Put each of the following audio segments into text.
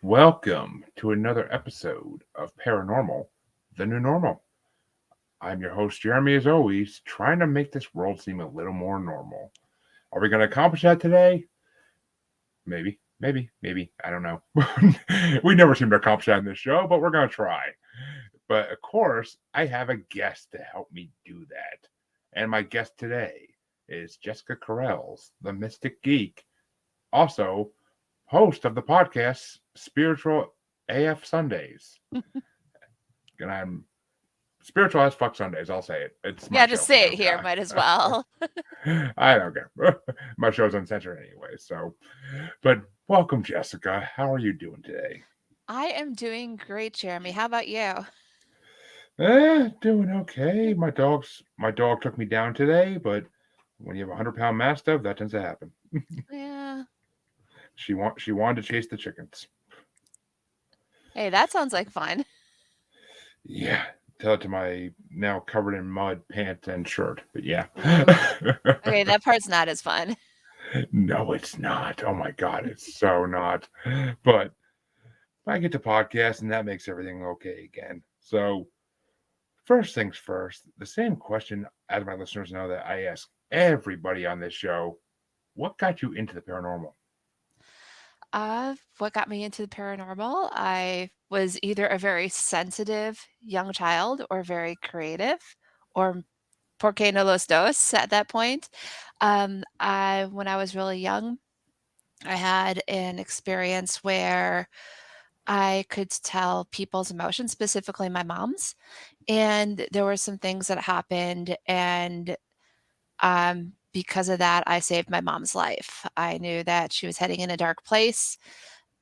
Welcome to another episode of Paranormal, the New Normal. I'm your host, Jeremy, as always, trying to make this world seem a little more normal. Are we going to accomplish that today? Maybe. I don't know. We never seem to accomplish that in this show, but we're going to try. But of course, I have a guest to help me do that. And my guest today is Jessica Karels, the Mystic Geek, also host of the podcast Spiritual AF Sundays. And I'm spiritual as fuck Sundays. I'll say it. It's my Yeah, show. just say I it don't here. care. Might as well. I don't care. My show's uncensored anyway. So, but welcome, Jessica. How are you doing today? I am doing great, Jeremy. How about you? Doing okay. My dog took me down today, but when you have a 100-pound mastiff, that tends to happen. Yeah. She wanted to chase the chickens. Hey, that sounds like fun. Yeah, tell it to my now covered in mud pants and shirt. But yeah. Ooh. Okay, that part's not as fun. No, it's not. Oh my god, it's so not. But I get to podcast and that makes everything okay again. So first things first, the same question as my listeners know that I ask everybody on this show. What got you into the paranormal? What got me into the paranormal? I was either a very sensitive young child or very creative or por qué no los dos at that point. When I was really young, I had an experience where I could tell people's emotions, specifically my mom's. And there were some things that happened, and because of that, I saved my mom's life. I knew that she was heading in a dark place,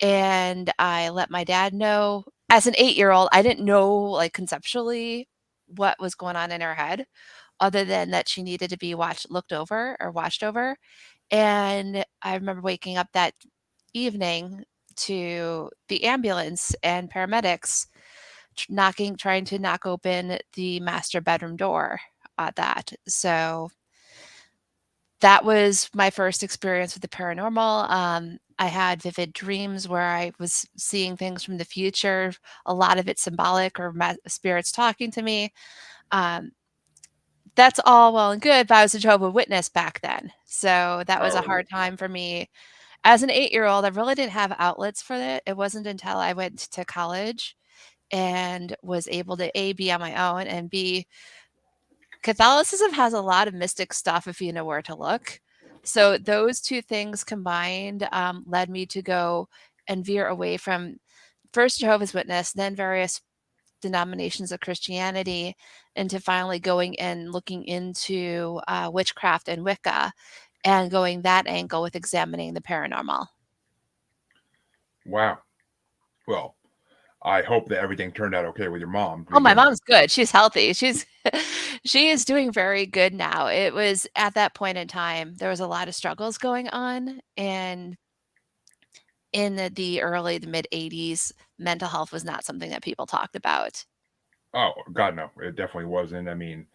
and I let my dad know. As an 8-year-old, I didn't know, like, conceptually what was going on in her head, other than that she needed to be looked over or watched over. And I remember waking up that evening to the ambulance and paramedics trying to knock open the master bedroom door at that. So that was my first experience with the paranormal. I had vivid dreams where I was seeing things from the future, a lot of it symbolic or spirits talking to me. Um, that's all well and good, but I was a Jehovah Witness back then. So that was a Oh, hard time for me. As an 8-year-old, I really didn't have outlets for it. It wasn't until I went to college and was able to A, be on my own, and B, Catholicism has a lot of mystic stuff if you know where to look. So those two things combined led me to go and veer away from first Jehovah's Witness, then various denominations of Christianity, into finally going and looking into witchcraft and Wicca and going that angle with examining the paranormal. wow. Well, I hope that everything turned out okay with your mom to Oh, my begin with. mom's good. She's healthy. She's she is doing very good now. It was at that point in time, there was a lot of struggles going on, and in the mid 80s, mental health was not something that people talked about. Oh, God, no, it definitely wasn't. I mean,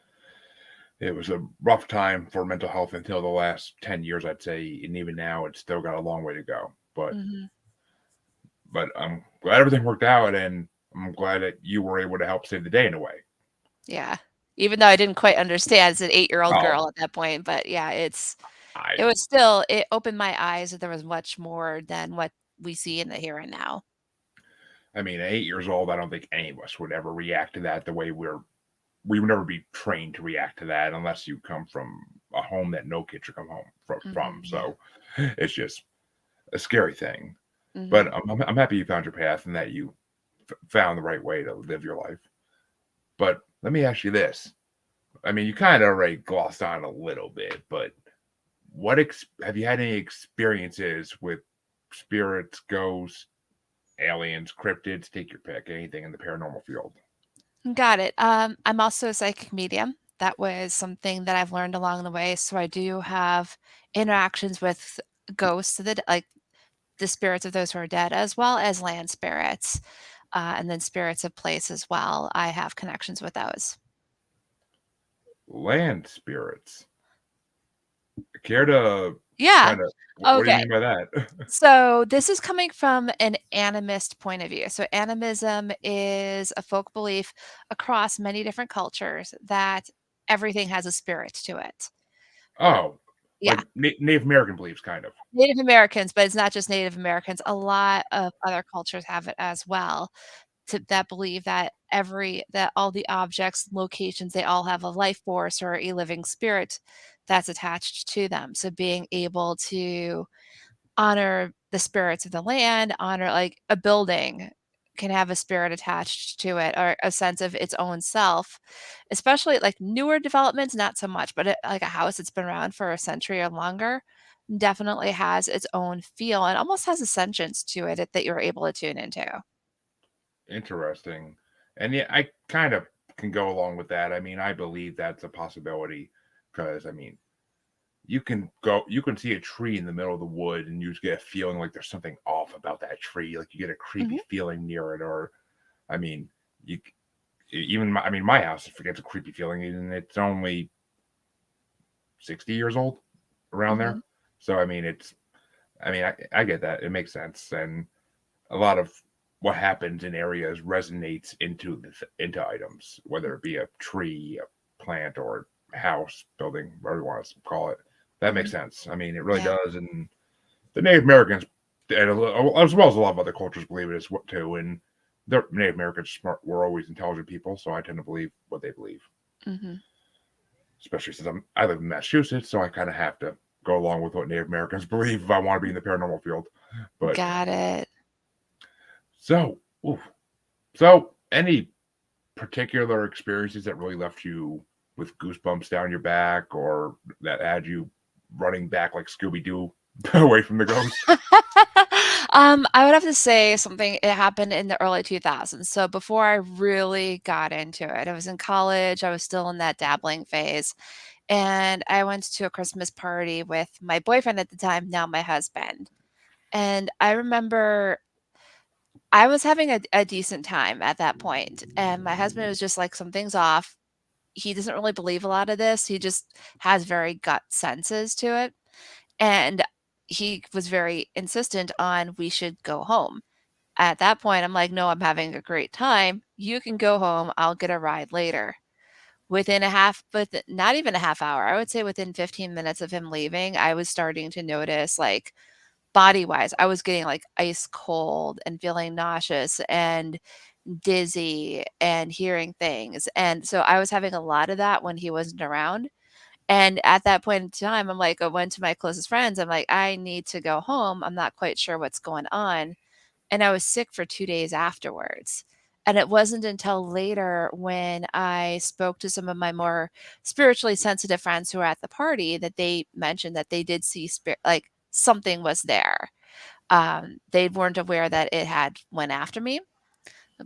it was a rough time for mental health until the last 10 years, I'd say. And even now, it's still got a long way to go. Mhm. But I'm glad everything worked out. And I'm glad that you were able to help save the day in a way. Yeah. Even though I didn't quite understand as an 8-year-old Oh, girl at that point, but yeah, I it was still it opened my eyes that there was much more than what we see in the here and now. I mean, at 8 years old, I don't think any of us would ever react to that the way we would never be trained to react to that unless you come from a home that no kid should come home from. Mhm. Yeah. So it's just a scary thing. But Mhm. I'm happy you found your path and that you found the right way to live your life. But let me ask you this. I mean, you kind of already glossed on a little bit, but have you had any experiences with spirits, ghosts, aliens, cryptids? Take your pick. Anything in the paranormal field. Got it. I'm also a psychic medium. That was something that I've learned along the way. So I do have interactions with ghosts, like the spirits of those who are dead, as well as land spirits, and then spirits of place as well. I have connections with those. Land spirits. Care to? Yeah. Kinda what do you Okay. mean by that? So this is coming from an animist point of view. So animism is a folk belief across many different cultures that everything has a spirit to it. Oh, Yeah. like Native American beliefs, kind of. Native Americans, but it's not just Native Americans. A lot of other cultures have it as well. That believe that all the objects, locations, they all have a life force or a living spirit that's attached to them. So being able to honor the spirits of the land, honor like a building can have a spirit attached to it or a sense of its own self, especially like newer developments, not so much, but like a house that's been around for a century or longer definitely has its own feel and almost has a sentience to it that you're able to tune into. Interesting. And yeah, I kind of can go along with that. I mean, I believe that's a possibility because I mean, you can see a tree in the middle of the wood and you just get a feeling like there's something off about that tree. Like you get a creepy Mhm, feeling near it, or I mean, you even I mean, my house gets a creepy feeling, and it's only 60 years old around mhm, there. So I mean, I get that. It makes sense, and a lot of what happens in areas resonates into items, whether it be a tree, a plant, or house, building, whatever you want to call it. That makes mhm. sense. I mean, it really Yeah. does. And the Native Americans, and as well as a lot of other cultures, believe it as too. And the Native Americans were always intelligent people, so I tend to believe what they believe. Mhm. Especially since I live in Massachusetts, so I kind of have to go along with what Native Americans believe if I want to be in the paranormal field. But Got it. so, oof. So any particular experiences that really left you with goosebumps down your back, or that had you running back like Scooby Doo away from the ghost? I would have to say something it happened in the early 2000s. So before I really got into it, I was in college, I was still in that dabbling phase, and I went to a Christmas party with my boyfriend at the time, now my husband. And I remember I was having a decent time at that point, and my husband was just like, "Something's off." He doesn't really believe a lot of this. He just has very gut senses to it. And he was very insistent on we should go home. At that point, I'm like, "No, I'm having a great time. You can go home. I'll get a ride later." Within a half but not even a half hour, I would say within 15 minutes of him leaving, I was starting to notice, like, body-wise, I was getting, like, ice cold and feeling nauseous and dizzy and hearing things, and so I was having a lot of that when he wasn't around, and at that point in time, I'm like I went to my closest friends, I'm like, "I need to go home, I'm not quite sure what's going on," and I was sick for 2 days afterwards, and it wasn't until later when I spoke to some of my more spiritually sensitive friends who were at the party that they mentioned that they did see like, something was there. They weren't aware that it had went after me,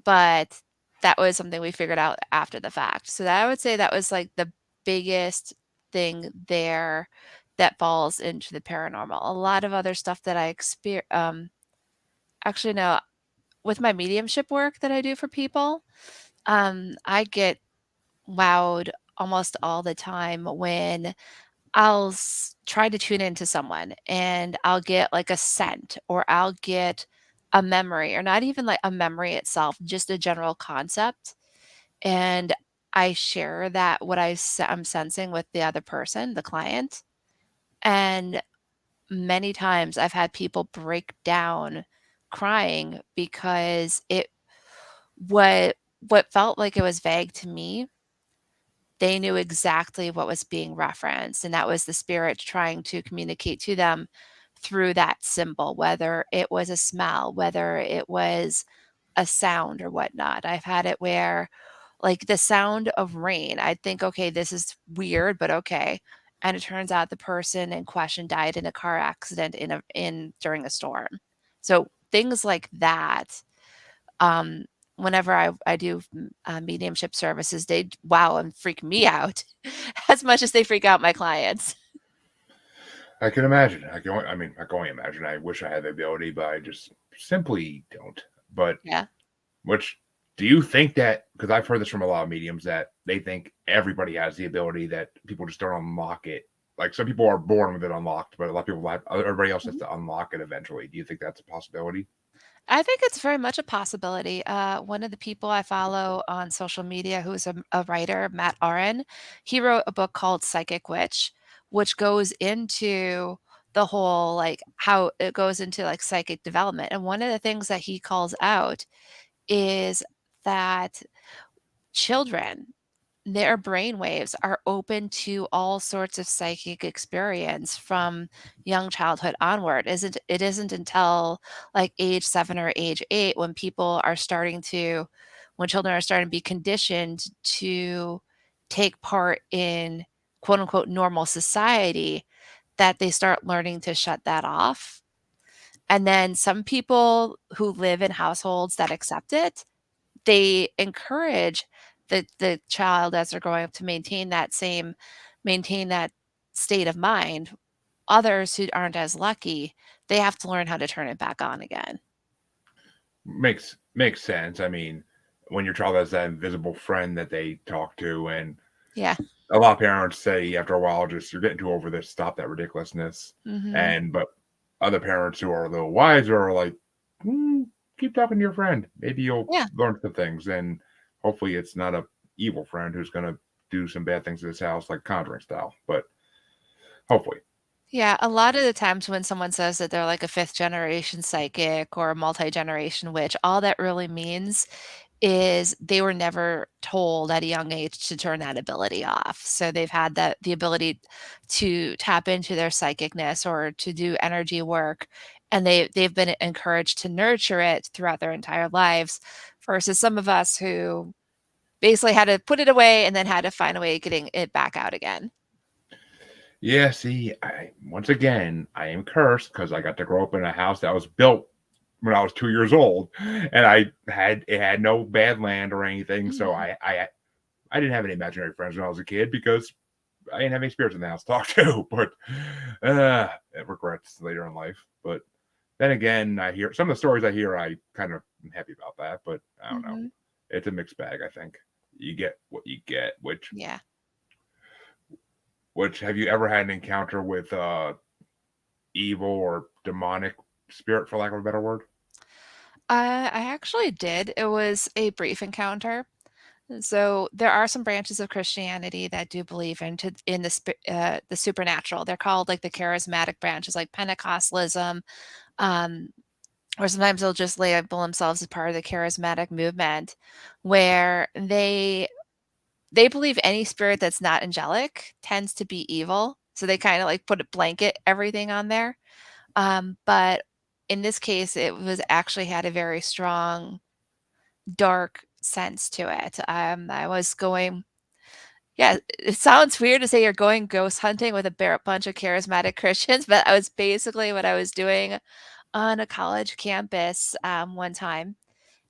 but that was something we figured out after the fact. So that I would say that was, like, the biggest thing there that falls into the paranormal. A lot of other stuff that actually, no, with my mediumship work that I do for people, I get wowed almost all the time when try to tune into someone and I'll get like a scent or I'll get a memory or not even like a memory itself, just a general concept. And I share that I'm sensing with the other person, the client. And many times I've had people break down crying because what what felt like it was vague to me, they knew exactly what was being referenced, and that was the spirit trying to communicate to them through that symbol, whether it was a smell, whether it was a sound or whatnot. I've had it where, like, the sound of rain, I'd think, "Okay, this is weird, but okay." And it turns out the person in question died in a car accident during a storm. So, things like that, um, whenever I do, mediumship services, they wow and freak me out as much as they freak out my clients. I can imagine. I can only imagine. I wish I had the ability, but I just simply don't. But Yeah. which do you think that? Because I've heard this from a lot of mediums that they think everybody has the ability that people just don't unlock it like some people are born with it unlocked, but a lot of people have, everybody else has Mhm. to unlock it eventually. Do you think that's a possibility? I think it's very much a possibility. One of the people I follow on social media who's a writer, Matt Aron, he wrote a book called Psychic Witch, which goes into the whole like how it goes into like psychic development. And one of the things that he calls out is that children, their brain waves are open to all sorts of psychic experience from young childhood onward. It isn't until like age 7 or age 8 when children are starting to be conditioned to take part in quote unquote normal society that they start learning to shut that off. And then some people who live in households that accept it, they encourage the child as they're growing up to maintain that state of mind. Others who aren't as lucky, they have to learn how to turn it back on again. Makes sense. I mean, when your child has that invisible friend that they talk to, and Yeah. a lot of parents say after a while, just you're getting too over this, stop that ridiculousness. Mhm. And but other parents who are a little wiser are like, "Mm, keep talking to your friend. Maybe you'll Yeah. learn some things, and hopefully it's not a evil friend who's gonna do some bad things to this house, like Conjuring style. But hopefully, Yeah, a lot of the times when someone says that they're like a fifth generation psychic or a multi-generation witch, all that really means is they were never told at a young age to turn that ability off. So they've had the ability to tap into their psychicness or to do energy work, and they've been encouraged to nurture it throughout their entire lives versus some of us who basically had to put it away and then had to find a way of getting it back out again. yeah. See, I once again, I am cursed because I got to grow up in a house that was built when I was 2 years old, and it had no bad land or anything. So Mhm. I didn't have any imaginary friends when I was a kid because I didn't have any spirits in the house to talk to. But uh, regrets later in life. But then again, I hear some of the stories I hear. I kind of am happy about that. But I don't know. Mhm. It's a mixed bag. I think you get what you get. Yeah. Which have you ever had an encounter with evil or demonic spirit, for lack of a better word? I actually did. It was a brief encounter. So there are some branches of Christianity that do believe in the supernatural. They're called like the charismatic branches, like Pentecostalism, um, or sometimes they'll just label themselves as part of the charismatic movement, where they believe any spirit that's not angelic tends to be evil. So they kind of like put a blanket everything on there. But in this case, it was actually had a very strong dark sense to it. I was going yeah, it sounds weird to say you're going ghost hunting with a bear bunch of charismatic Christians, but I was basically what I was doing on a college campus, one time,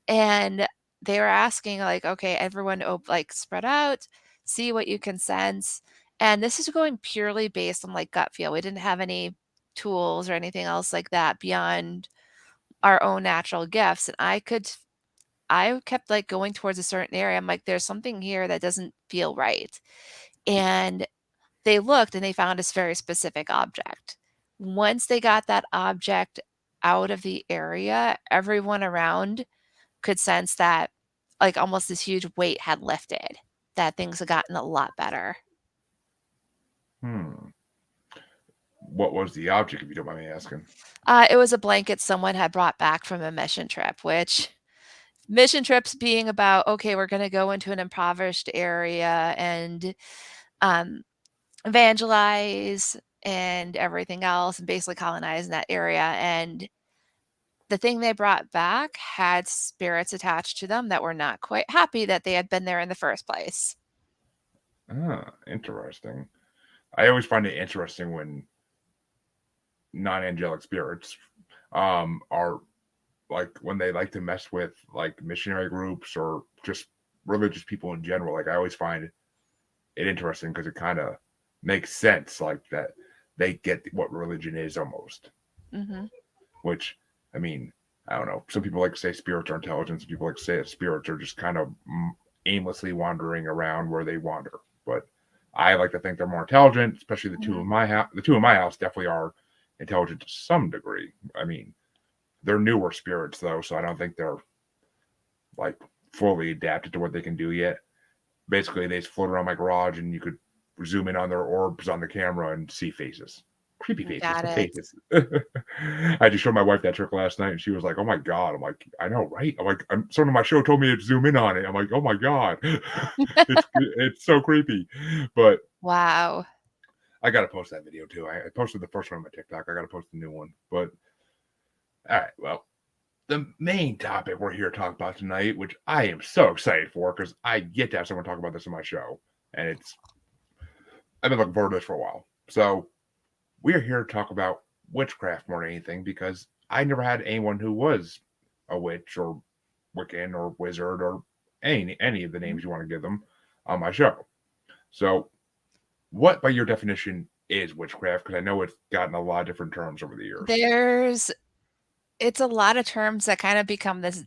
and they were asking like, "Okay, everyone like, spread out, see what you can sense," and this is going purely based on, like, gut feel. We didn't have any tools or anything else like that beyond our own natural gifts, and I kept, like, going towards a certain area. I'm like, "There's something here that doesn't feel right." And they looked and they found this very specific object. Once they got that object out of the area, everyone around could sense that, like, almost this huge weight had lifted, that things had gotten a lot better. Hmm. What was the object, if you don't mind me asking? It was a blanket someone had brought back from a mission trip, which mission trips being about, "Okay, we're gonna go into an impoverished area and, um, evangelize and everything else and basically colonize that area," and the thing they brought back had spirits attached to them that were not quite happy that they had been there in the first place. Ah, interesting. I always find it interesting when non-angelic spirits are like when they like to mess with like missionary groups or just religious people in general. Like I always find it interesting because it kind of makes sense like that they get what religion is almost, Mhm. which I mean, I don't know. Some people like to say spirits are intelligent. Some people like to say that spirits are just kind of aimlessly wandering around where they wander. But I like to think they're more intelligent, especially the two Mhm. in my house. The two in my house definitely are intelligent to some degree. I mean, they're newer spirits though, so I don't think they're like fully adapted to what they can do yet. Basically, they just float around my garage, and you could zoom in on their orbs on the camera and see faces, creepy faces, Got but it. faces. I just showed my wife that trick last night, and she was like, "Oh my god!" I'm like, "I know, right?" I'm like, "Someone on my show told me to zoom in on it." I'm like, "Oh my god, it's so creepy," but Wow. I gotta post that video too. I posted the first one on my TikTok. I gotta post the new one. But all right, well, the main topic we're here to talk about tonight, which I am so excited for, because I get to have someone talk about this on my show, and it's I've been looking forward to this for a while. So we're here to talk about witchcraft more than anything, because I never had anyone who was a witch or Wiccan or wizard or any of the Mhm. names you want to give them on my show. So what, by your definition, is witchcraft? Because I know it's gotten a lot of different terms over the years. There's it's a lot of terms that kind of become this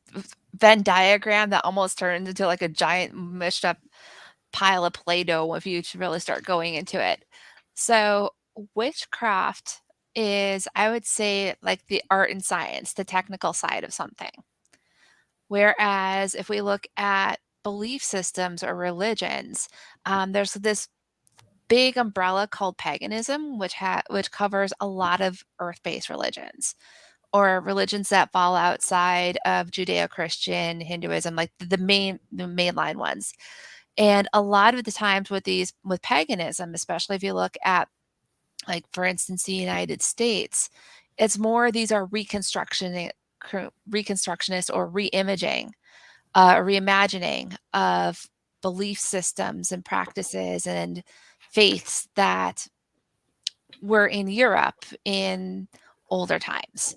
Venn diagram that almost turns into like a giant mushed up pile of Play-Doh if you to really start going into it. So, witchcraft is, I would say, like the art and science, the technical side of something. Whereas if we look at belief systems or religions, there's this big umbrella called paganism, which covers a lot of earth-based religions or religions that fall outside of Judeo-Christian, Hinduism, like the mainline ones. And a lot of the times with paganism, especially if you look at, like, for instance, the United States, it's more these are reconstructionist or reimaging, reimagining of belief systems and practices and faiths that were in Europe in older times.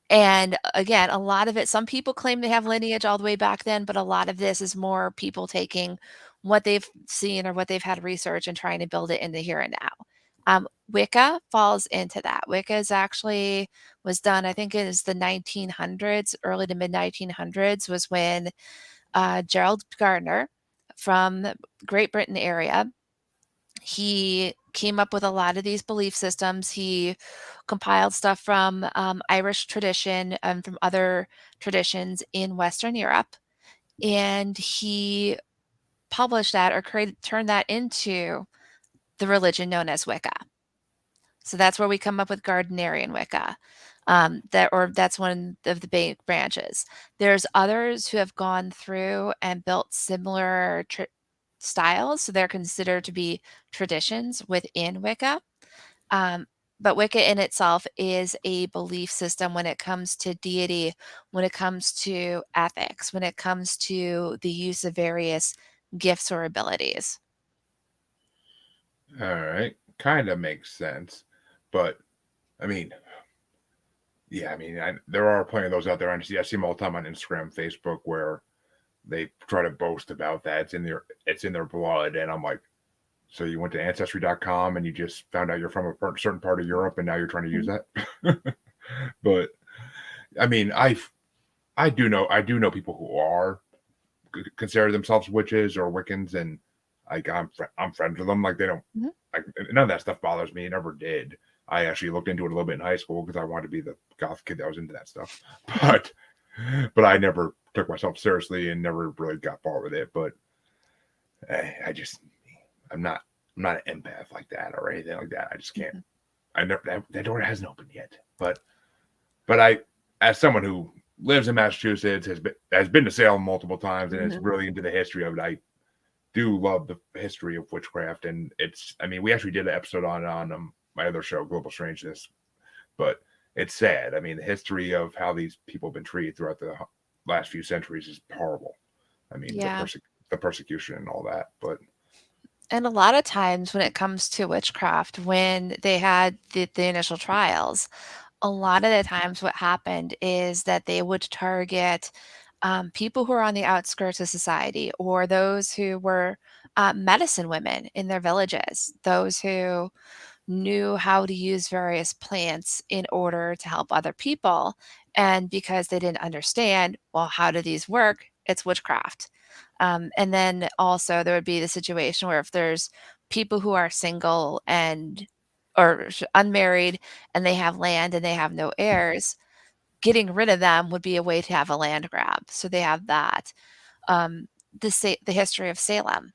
And again, a lot of it some people claim they have lineage all the way back then, but a lot of this is more people taking what they've seen or what they've had research and trying to build it in the here and now. Wicca falls into that. Wicca is actually was done, I think it is the 1900s, early to mid 1900s was when Gerald Gardner from the Great Britain area, he came up with a lot of these belief systems. He compiled stuff from Irish tradition and from other traditions in Western Europe, and he published that or created turned that into the religion known as Wicca. So that's where we come up with Gardnerian Wicca. That's one of the big branches. There's others who have gone through and built similar styles, so they're considered to be traditions within Wicca. Um, but Wicca in itself is a belief system when it comes to deity, when it comes to ethics, when it comes to the use of various gifts or abilities. All right, kind of makes sense, but I mean, yeah, I mean, there are plenty of those out there. I see them all the time on Instagram, Facebook, where they try to boast about that. It's in their blood, and I'm like, so you went to ancestry.com and you just found out you're from a certain part of Europe, and now you're trying to use Mhm, that. But I mean, I do know people who are consider themselves witches or Wiccans, and like I'm friends with them. Like they don't mhm, like none of that stuff bothers me. It never did. I actually looked into it a little bit in high school because I wanted to be the goth kid that was into that stuff. mhm, But but I never took myself seriously and never really got far with it. But I just I'm not I'm not an empath like that or anything like that. I just can't. mhm, I never that door hasn't opened yet. But I, as someone who lives in Massachusetts, has been to Salem multiple times and is mhm. really into the history of it, I do love the history of witchcraft. And it's I mean we actually did an episode on my other show, Global Strangeness, but it's sad. I mean the history of how these people have been treated throughout the last few centuries is horrible. I mean Yeah. the persecution and all that. But And a lot of times when it comes to witchcraft, when they had the initial trials, a lot of the times what happened is that they would target people who are on the outskirts of society or those who were medicine women in their villages, those who knew how to use various plants in order to help other people. And because they didn't understand, well, how do these work? It's witchcraft. And then also there would be the situation where if there's people who are single and or unmarried and they have land and they have no heirs, getting rid of them would be a way to have a land grab. So they have that. Um, the history of Salem.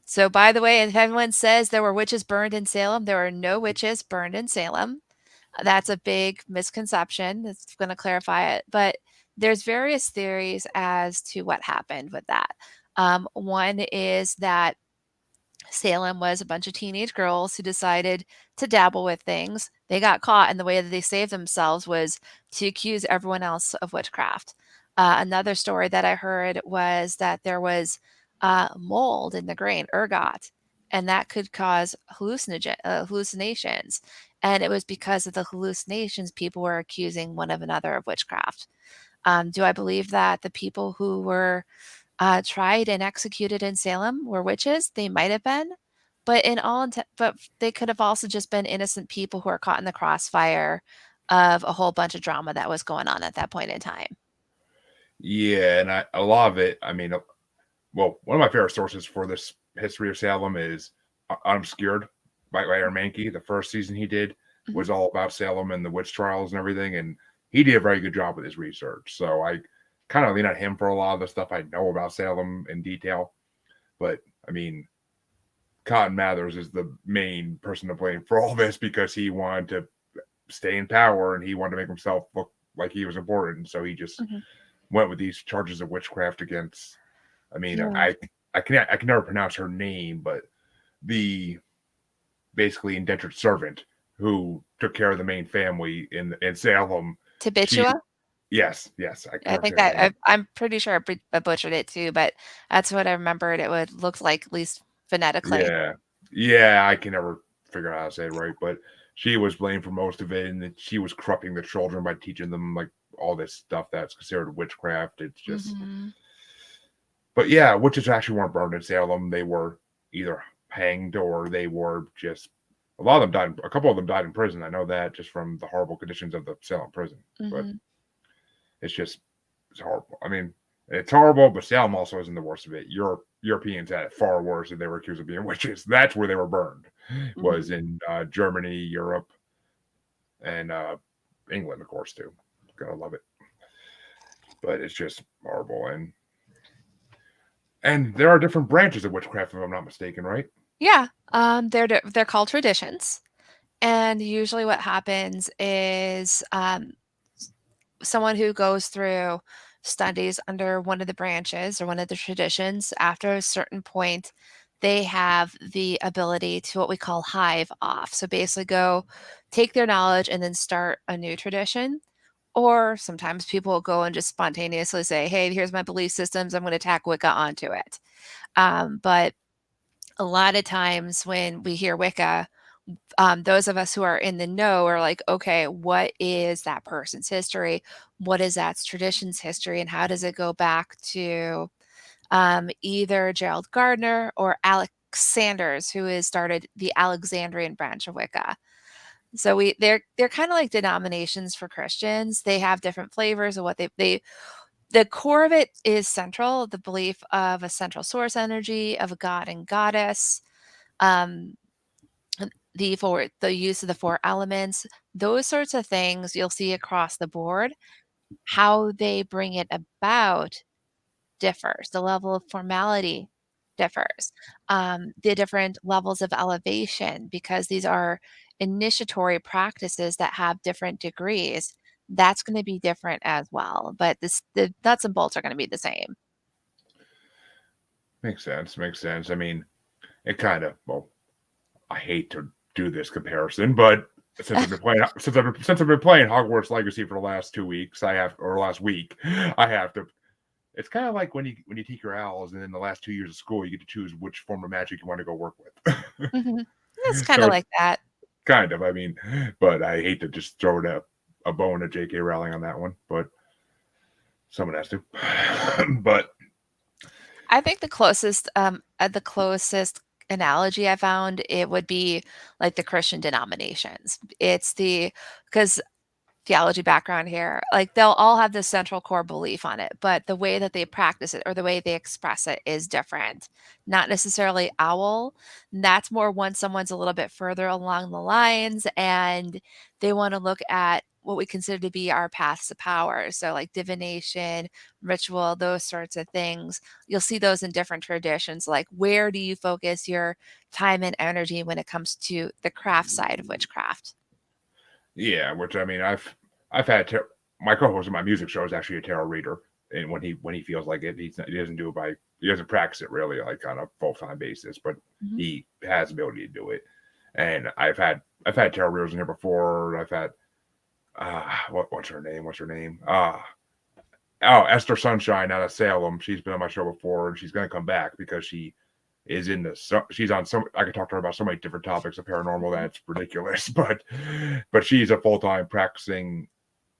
So, by the way, if anyone says there were witches burned in Salem, there are no witches burned in Salem. That's a big misconception. It's going to clarify it. But there's various theories as to what happened with that. One is that Salem was a bunch of teenage girls who decided to dabble with things. They got caught, and the way that they saved themselves was to accuse everyone else of witchcraft. Another story that I heard was that there was mold in the grain, ergot, and that could cause hallucinations. And it was because of the hallucinations people were accusing one of another of witchcraft. Do I believe that the people who were tried and executed in Salem were witches? They might have been, but but they could have also just been innocent people who are caught in the crossfire of a whole bunch of drama that was going on at that point in time. Yeah, and a lot of it, I mean, well, one of my favorite sources for this history of Salem is Unobscured by Aaron Mahnke. The first season he did Mhm, was all about Salem and the witch trials and everything, and he did a very good job with his research. So I kind of lean on him for a lot of the stuff I know about Salem in detail. But I mean, Cotton Mathers is the main person to blame for all this because he wanted to stay in power and he wanted to make himself look like he was important. So he just mhm. went with these charges of witchcraft against. I mean, Yeah. I can never pronounce her name, but the basically indentured servant who took care of the main family in Salem. She Tibitua? yes, I can I never say think her that name. I'm pretty sure I butchered it too, but that's what I remembered it would look like, at least phonetically. Yeah, yeah, I can never figure out how to say it right, but she was blamed for most of it, and that she was corrupting the children by teaching them like all this stuff that's considered witchcraft. It's just, Mhm, but yeah, witches actually weren't burned in Salem. They were either hanged or they were just. A lot of them died. A couple of them died in prison. I know that just from the horrible conditions of the Salem prison. But mhm. it's just it's horrible. I mean, it's horrible, but Salem also isn't the worst of it. Europeans had it far worse, and they were accused of being witches. That's where they were burned. Was Mhm. in Germany, Europe, and England, of course, too. Gotta love it. But it's just horrible, and there are different branches of witchcraft, if I'm not mistaken, right? Yeah, they're called traditions, and usually what happens is, someone who goes through studies under one of the branches or one of the traditions, after a certain point, they have the ability to what we call hive off. So basically go take their knowledge and then start a new tradition. Or sometimes people will go and just spontaneously say, hey, here's my belief systems. I'm going to tack Wicca onto it. But a lot of times when we hear Wicca, those of us who are in the know are like, okay, what is that person's history? What is that tradition's history? And how does it go back to either Gerald Gardner or Alex Sanders, who has started the Alexandrian branch of Wicca? So they're kind of like denominations for Christians. They have different flavors of what they the core of it is central, the belief of a central source energy, of a god and goddess. Um, the use of the 4 elements, those sorts of things you'll see across the board. How they bring it about differs. The level of formality differs. The different levels of elevation, because these are initiatory practices that have different degrees, that's gonna be different as well, but the nuts and bolts are gonna be the same. Makes sense. Makes sense. I mean, it kind of well, I hate to do this comparison, but since I've been playing Hogwarts Legacy for the last 2 weeks, I have or last week, I have to. It's kind of like when you take your owls, and in the last 2 years of school, you get to choose which form of magic you want to go work with. Mhm. It's So kinda it's like that. kind of, I mean, but I hate to just throw it a bone at J.K. Rowling on that one, but someone has to. But I think the closest analogy I found, it would be like the Christian denominations. It's the because theology background here. Like they'll all have this central core belief on it, but the way that they practice it or the way they express it is different. Not necessarily owl. That's more when someone's a little bit further along the lines and they want to look at what we consider to be our paths to power. So like divination, ritual, those sorts of things. You'll see those in different traditions. Like where do you focus your time and energy when it comes to the craft side of witchcraft? Yeah, which I mean, I've had my co-host of my music show is actually a tarot reader, and when he feels like it, he doesn't do it by he doesn't practice it really like on a full time basis, but Mhm. he has the ability to do it. And I've had tarot readers in here before. I've had what's her name? What's her name? Oh, Esther Sunshine out of Salem. She's been on my show before, and she's gonna come back because she is in the she's on some I could talk to her about so many different topics of paranormal that's ridiculous, but she's a full-time practicing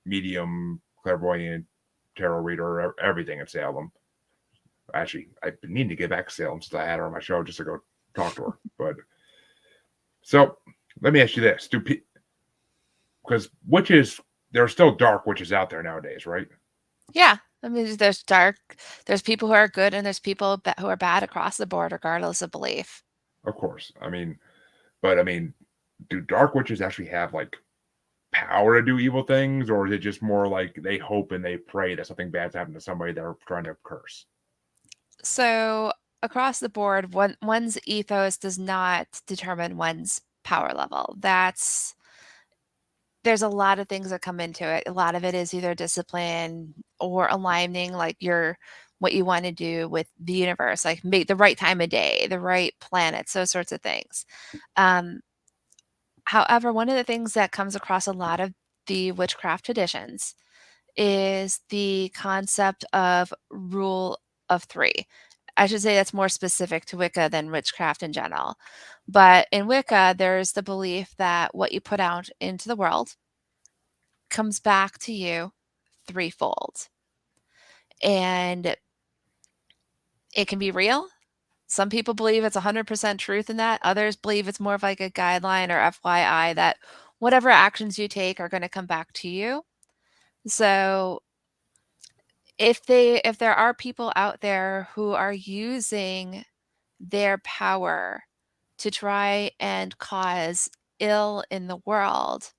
medium, clairvoyant, tarot reader, everything in Salem. Actually, I need to get back to Salem since I had her on my show just to go talk to her. But so let me ask you this: because witches, there are still dark witches out there nowadays, right? Yeah. I mean, there's people who are good and there's people who are bad across the board, regardless of belief. Of course. But I mean, do dark witches actually have like power to do evil things, or is it just more like they hope and they pray that something bad's happened to somebody they're trying to curse? So across the board, one's ethos does not determine one's power level. There's a lot of things that come into it. A lot of it is either discipline or aligning like your what you want to do with the universe, like make the right time of day, the right planets, those sorts of things. Um, However, one of the things that comes across a lot of the witchcraft traditions is the concept of rule of three. I should say that's more specific to Wicca than witchcraft in general. But in Wicca, there's the belief that what you put out into the world comes back to you threefold. And it can be real. Some people believe it's 100% truth in that. Others believe it's more of like a guideline or FYI that whatever actions you take are going to come back to you. So if there are people out there who are using their power to try and cause ill in the world,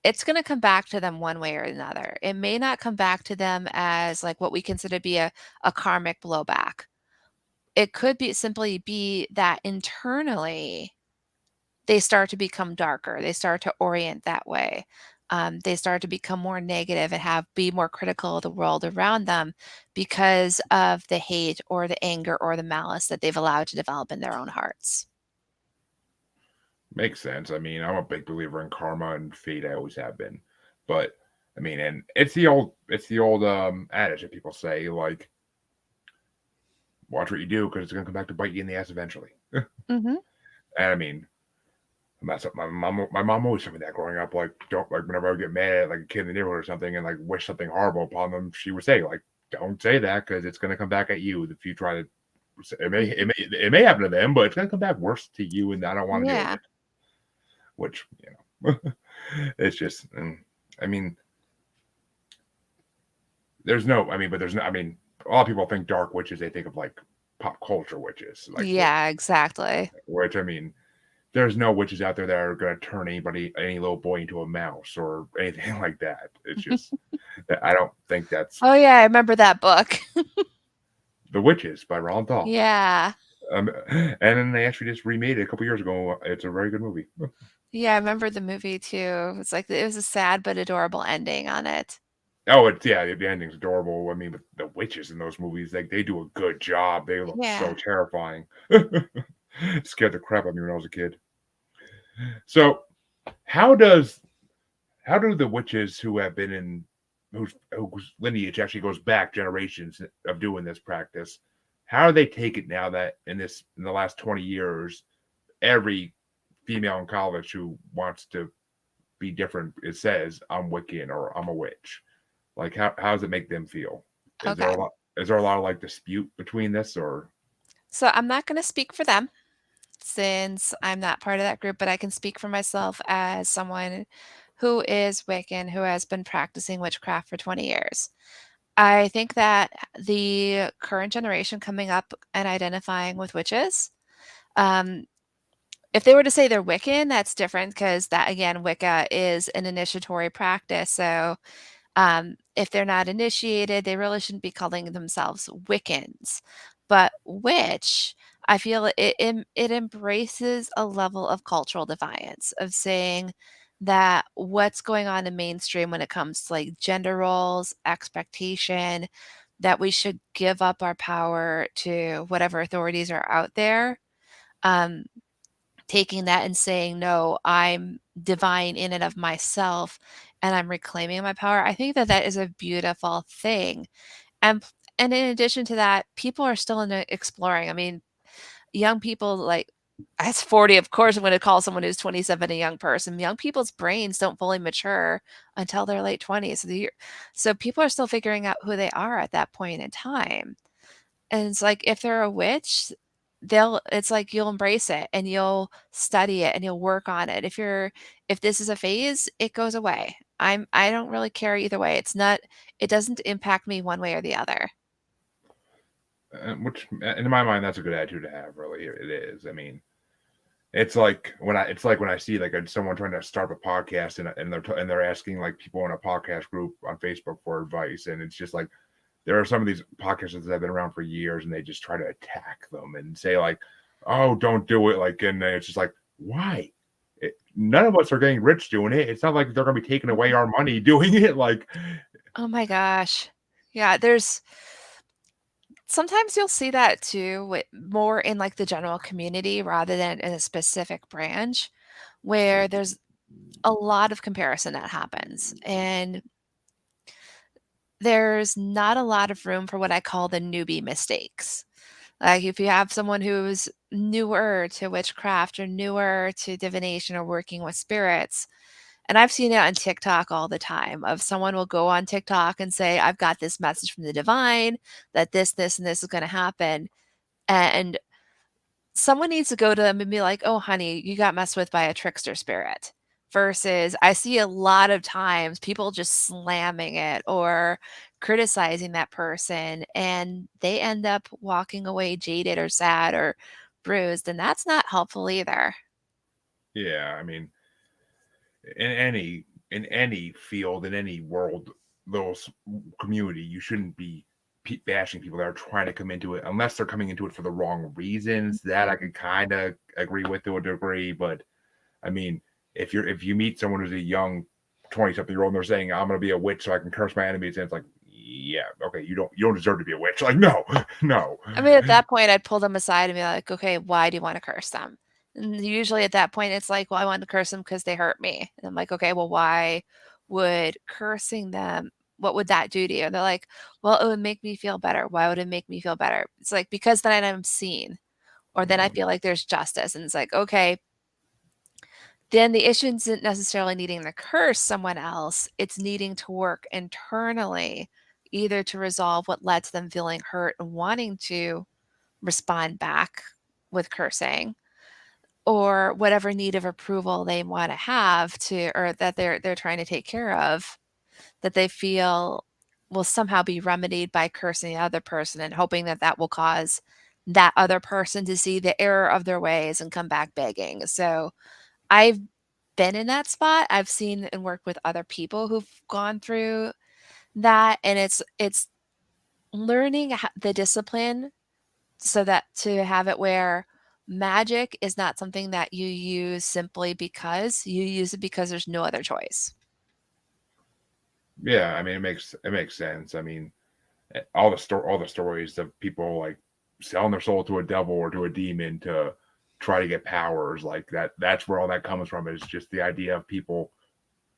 it's going to come back to them one way or another. It may not come back to them as like what we consider to be a karmic blowback. It could be simply be that internally they start to become darker. They start to orient that way. They start to become more negative and be more critical of the world around them because of the hate or the anger or the malice that they've allowed to develop in their own hearts. Makes sense. I mean, I'm a big believer in karma and fate. I always have been. But I mean, and it's the old adage that people say like, watch what you do because it's gonna come back to bite you in the ass eventually. Hmm. And I mean, that's what my mom always told me that growing up. Like, don't like whenever I would get mad at like a kid in the neighborhood or something and like wish something horrible upon them, she would say like, don't say that because it's gonna come back at you if you try to. It may happen to them, but it's gonna come back worse to you, and I don't want to deal with Yeah. it. Which it's just. I mean, there's no. I mean, but there's no. I mean, a lot of people think dark witches. They think of like pop culture witches, like Yeah, exactly. which I mean, there's no witches out there that are going to turn any little boy into a mouse or anything like that. It's just I don't think that's Oh, yeah, I remember that book. The Witches by Roald Dahl. Yeah. And then they actually just remade it a couple years ago. It's a very good movie. Yeah, I remember the movie too. It's like it was a sad but adorable ending on it. Oh, it's yeah, the ending's adorable. I mean, but the witches in those movies, like they do a good job. They look so Yeah. terrifying. Scared the crap out of me when I was a kid. So, how does how do the witches who have been in whose lineage actually goes back generations of doing this practice, how do they take it now that in the last 20 years every female in college who wants to be different it says I'm Wiccan or I'm a witch? Like how does it make them feel? Is there Okay. a lot is there a lot of like dispute between this or So I'm not going to speak for them since I'm not part of that group, but I can speak for myself as someone who is Wiccan, who has been practicing witchcraft for 20 years. I think that the current generation coming up and identifying with witches, um, if they were to say they're Wiccan, that's different because that again, Wicca is an initiatory practice. So if they're not initiated, they really shouldn't be calling themselves Wiccans. But witch, I feel it embraces a level of cultural defiance of saying that what's going on in mainstream when it comes to like gender roles, expectation, that we should give up our power to whatever authorities are out there. Um, Taking that and saying, "No, I'm divine in and of myself, and I'm reclaiming my power." I think that that is a beautiful thing, and and in addition to that, people are still in the exploring. I mean, young people, like, as 40, of course, I'm gonna call someone who's 27 a young person. Young people's brains don't fully mature until their late 20s. So people are still figuring out who they are at that point in time. And it's like if they're a witch, they'll it's like you'll embrace it and you'll study it and you'll work on it. If this is a phase, it goes away. I don't really care either way. It doesn't impact me one way or the other. Which, in my mind, that's a good attitude to have. Really, it is. I mean, it's like when I see like someone trying to start a podcast and they're asking like people in a podcast group on Facebook for advice, and it's just like there are some of these podcasters that have been around for years, and they just try to attack them and say like, "Oh, don't do it," like, and it's just like, why? None of us are getting rich doing it. It's not like they're going to be taking away Mhm. our money doing it. Like, Oh my gosh. Yeah, there's sometimes you'll see that too, more in like the general community rather than in a specific branch where there's a lot of comparison that happens. And there's not a lot of room for what I call the newbie mistakes. Like if you have someone who's newer to witchcraft or newer to divination or working with spirits, and I've seen it on TikTok all the time of someone will go on TikTok and say, I've got this message from the divine that this, and this is going to happen. And someone needs to go to them and be like, "Oh, honey, you got messed with by a trickster spirit." Versus, I see a lot of times people just slamming it or criticizing that person, and they end up walking away jaded or sad or bruised, and that's not helpful either. yeah, I mean, in any field, in any world, those community, you shouldn't be bashing people that are trying to come into it unless they're coming into it for the wrong reasons. That I can kind of agree with to a degree, but I mean, if you meet someone who's a young 20-something-year-old and they're saying I'm going to be a witch so I can curse my enemies, and it's like, yeah, okay, you don't deserve to be a witch. Like, no, no, I mean, at that point, I'd pull them aside and be like, "Okay, why do you wanna curse them?" And usually at that point, it's like, "Well, I wanted to curse them because they hurt me." And I'm like, "Okay, well, why would cursing them what would that do to you?" And they're like, "Well, it would make me feel better." "Why would it make me feel better?" It's like, "Because then I'm seen, or then I mm, feel like there's justice." And it's like, "Okay, then the issue isn't necessarily needing to curse someone else, it's needing to work internally, either to resolve what led to them feeling hurt and wanting to respond back with cursing or whatever need of approval they wanna have to or that they're trying to take care of, that they feel will somehow be remedied by cursing the other person and hoping that that will cause that other person to see the error of their ways and come back begging. So, I've been in that spot. I've seen and worked with other people who've gone through that, and it's learning the discipline so that to have it where magic is not something that you use simply because you use it because there's no other choice. yeah. I mean, it makes sense. I mean, all the stories of people like selling their soul to a devil or to a demon to try to get powers like that. That's where all that comes from. Is just the idea of people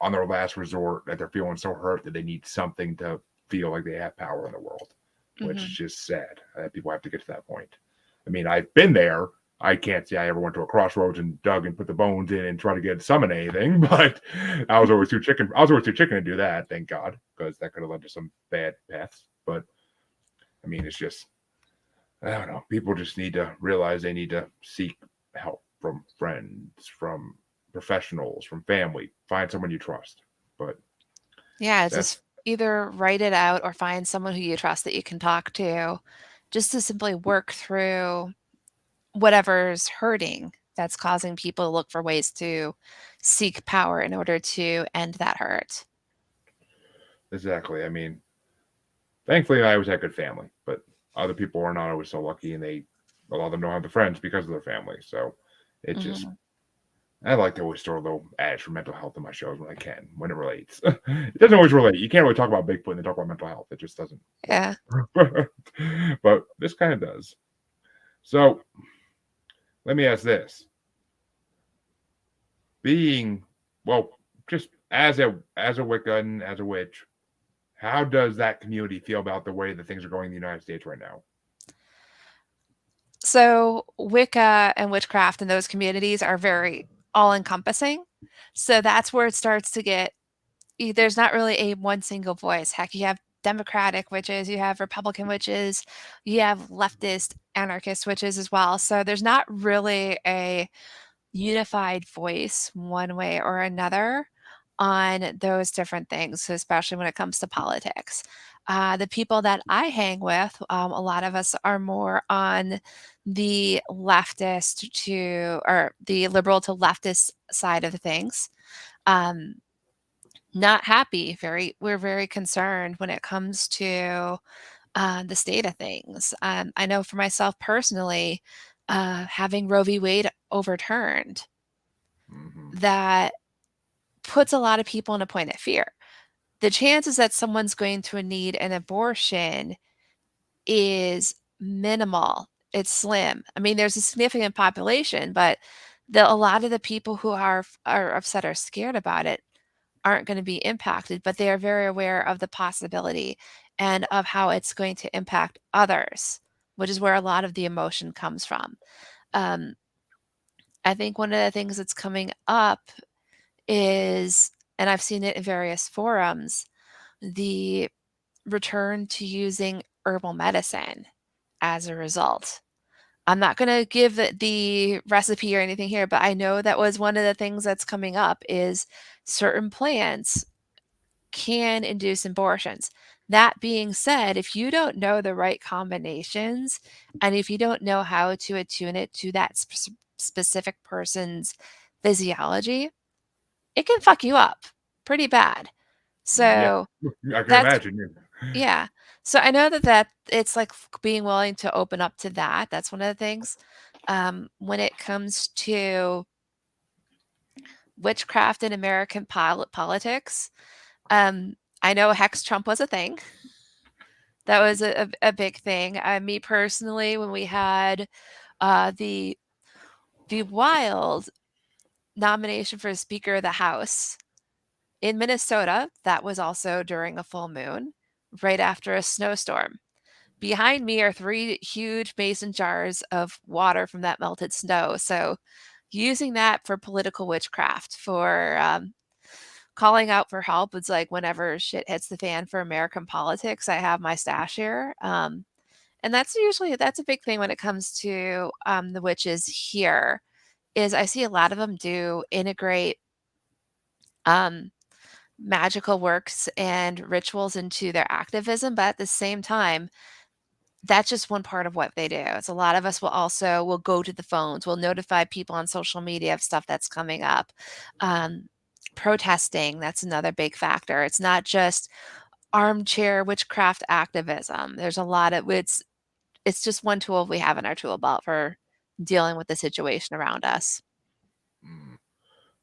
on their last resort that they're feeling so hurt that they need something to feel like they have power in the world, which is Mhm. just sad that people have to get to that point. I mean, I've been there. I can't say I ever went to a crossroads and dug and put the bones in and try to get summon anything, but I was always too chicken. I was always too chicken to do that. Thank God, because that could have led to some bad paths. But I mean, it's just I don't know. People just need to realize they need to seek help from friends, from professionals, from family. Find someone you trust. But Yeah, that's just either write it out or find someone who you trust that you can talk to just to simply work through whatever's hurting that's causing people to look for ways to seek power in order to end that hurt. exactly. I mean, thankfully, I always had good family, but other people are not always so lucky, and a lot of them don't have the friends because of their family. So it just Mhm. I like to always throw a little ads for mental health in my shows when I can, when it relates. It doesn't always relate. You can't really talk about Bigfoot and then talk about mental health. It just doesn't work. Yeah. But this kind of does. So let me ask this: being well, just as a Wiccan, as a witch, how does that community feel about the way that things are going in the United States right now? So Wicca and witchcraft in those communities are very all-encompassing. So that's where it starts to get there's not really a one single voice. Heck, you have Democratic witches, you have Republican witches, you have leftist anarchist witches as well. So there's not really a unified voice one way or another on those different things, especially when it comes to politics. The people that I hang with, a lot of us are more on the leftist to, or the liberal to leftist side of things. Um, Not happy. We're very concerned when it comes to the state of things. I know for myself personally, having Roe v. Wade overturned, Hmm. that puts a lot of people in a point of fear. The chances that someone's going to need an abortion is minimal. It's slim. I mean, there's a significant population, but a lot of the people who are upset or scared about it aren't going to be impacted, but they are very aware of the possibility and of how it's going to impact others, which is where a lot of the emotion comes from. Um, I think one of the things that's coming up is, and I've seen it in various forums, the return to using herbal medicine as a result. I'm not going to give the recipe or anything here, but I know that was one of the things that's coming up is certain plants can induce abortions. That being said, if you don't know the right combinations and if you don't know how to attune it to that specific person's physiology, it can fuck you up pretty bad. Yeah, So I can that's imagine. Yeah. yeah. So I know that it's like being willing to open up to that. That's one of the things. When it comes to witchcraft in American politics, I know Hex Trump was a thing. That was a big thing. Me personally, when we had the wild nomination for Speaker of the House in Minnesota, that was also during a full moon, right after a snowstorm. Behind me are 3 huge mason jars of water from that melted snow, so using that for political witchcraft, for, calling out for help, it's like whenever shit hits the fan for American politics, I have my stash here, and that's a big thing when it comes to, the witches here, is I see a lot of them do integrate, um, magical works and rituals into their activism, but at the same time, that's just one part of what they do. It's a lot of us will go to the phones, we'll notify people on social media of stuff that's coming up. Um, Protesting, that's another big factor. It's not just armchair witchcraft activism. There's a lot of it's just one tool we have in our tool belt for dealing with the situation around us. Mm.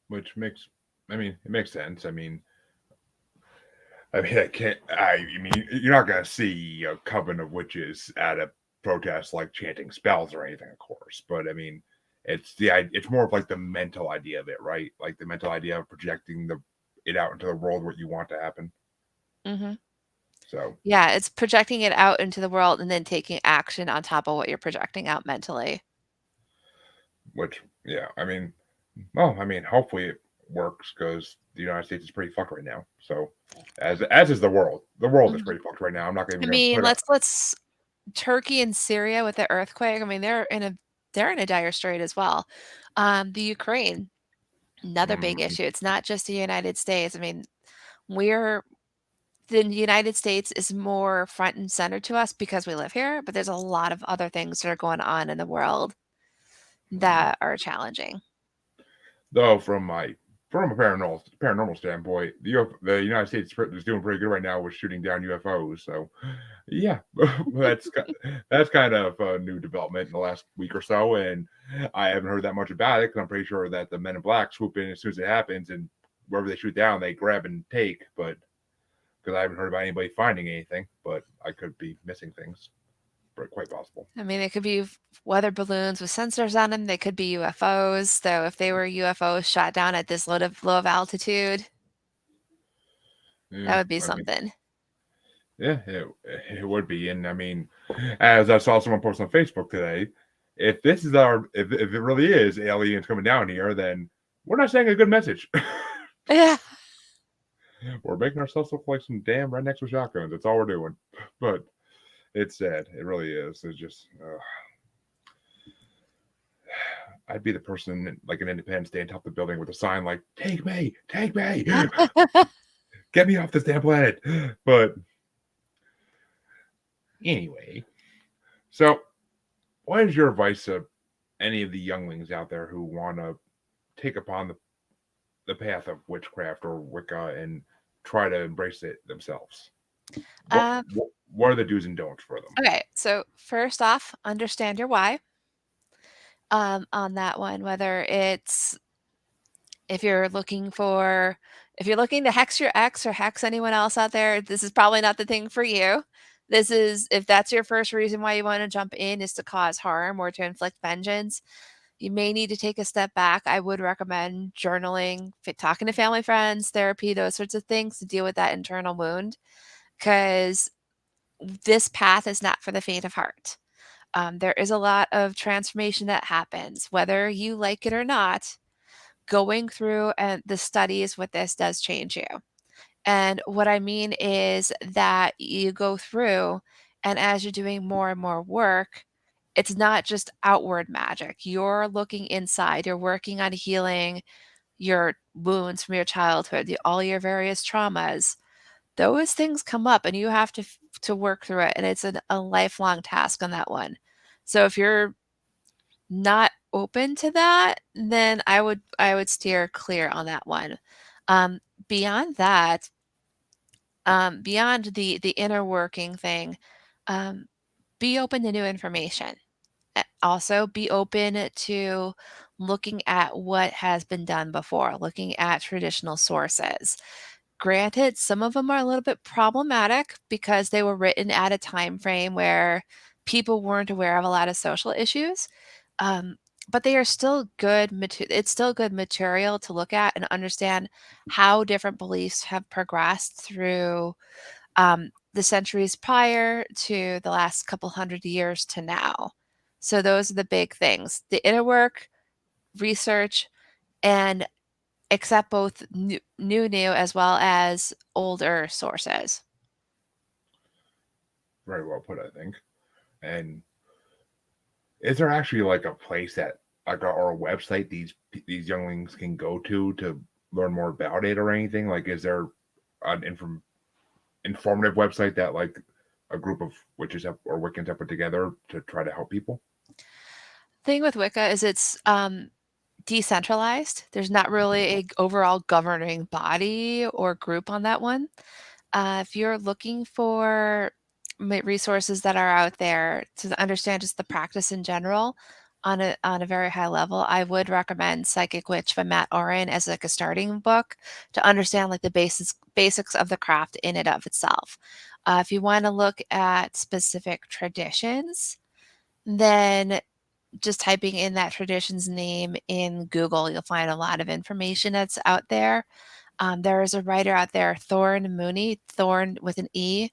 Which makes, I mean, it makes sense. I mean, I can't. I mean, you're not gonna see a coven of witches at a protest like chanting spells or anything, of course. But I mean, it's more of like the mental idea of it, right? Like the mental idea of projecting it out into the world what you want to happen. Mhm. So, Yeah, it's projecting it out into the world and then taking action on top of what you're projecting out mentally. which, yeah, I mean, well, I mean, hopefully it works because the United States is pretty fucked right now. So, as is the world. The world is Mhm. pretty fucked right now. I'm not I even gonna mean, put up. let's Turkey and Syria with the earthquake, I mean, they're in a dire strait as well. The Ukraine, Another big Mm, issue. It's not just the United States. I mean, we're the United States is more front and center to us because we live here, but there's a lot of other things that are going on in the world mm. that are challenging. Though from a paranormal standpoint, the United States is doing pretty good right now with shooting down UFOs. So yeah, that's kind of a new development in the last week or so, and I haven't heard that much about it because I'm pretty sure that the Men in Black swoop in as soon as it happens, and wherever they shoot down, they grab and take. But because I haven't heard about anybody finding anything, but I could be missing things, but quite possible. I mean, they could be weather balloons with sensors on them. They could be UFOs. So if they were UFOs shot down at this low of altitude, that Yeah, would be I mean, something. yeah, it would be, and I mean, as I saw someone post on Facebook today, if it really is aliens coming down here, then we're not saying a good message. Yeah. We're making ourselves look like some damn rednecks with shotguns. That's all we're doing. But it's sad. It really is. It's just, I'd be the person like an Independence Day on top of the building with a sign like take me, get me off this damn planet." But anyway, so what is your advice to any of the younglings out there who want to take upon the path of witchcraft or Wicca and try to embrace it themselves? What Um, what, what are the do's and don'ts for them? okay. So first off, understand your why on that one, whether it's if you're looking for if you're looking to hex your ex or hex anyone else out there, this is probably not the thing for you. This is if that's your first reason why you want to jump in is to cause harm or to inflict vengeance, you may need to take a step back. I would recommend journaling, talking to family, friends, therapy, those sorts of things to deal with that internal wound because this path is not for the faint of heart. There is a lot of transformation that happens, whether you like it or not. Going through and the studies with this does change you. And what I mean is that you go through, and as you're doing more and more work, it's not just outward magic. You're looking inside, you're working on healing your wounds from your childhood, all your various traumas. Those things come up, and you have to work through it. And it's a lifelong task on that one. So if you're not open to that, then I would steer clear on that one. Um, beyond that, beyond the inner working thing, um, be open to new information. Also, be open to looking at what has been done before, looking at traditional sources. Granted, some of them are a little bit problematic because they were written at a time frame where people weren't aware of a lot of social issues. Um, but they are still it's still good material to look at and understand how different beliefs have progressed through the centuries prior to the last couple hundred years to now. So those are the big things: the inner work, research, and accept both new as well as older sources. Very well put, I think. And is there actually like a place that like or a website these younglings can go to learn more about it or anything? Like, is there an informative website that like a group of witches have, or Wiccans have put together to try to help people? Thing with Wicca is it's decentralized. There's not really a overall governing body or group on that one. If you're looking for resources that are out there to understand just the practice in general on a very high level, I would recommend Psychic Witch by Matt Oren as like a starting book to understand like the basics of the craft in and of itself. If you want to look at specific traditions, then just typing in that tradition's name in Google, you'll find a lot of information that's out there. There is a writer out there, Thorn Mooney, Thorn with an E,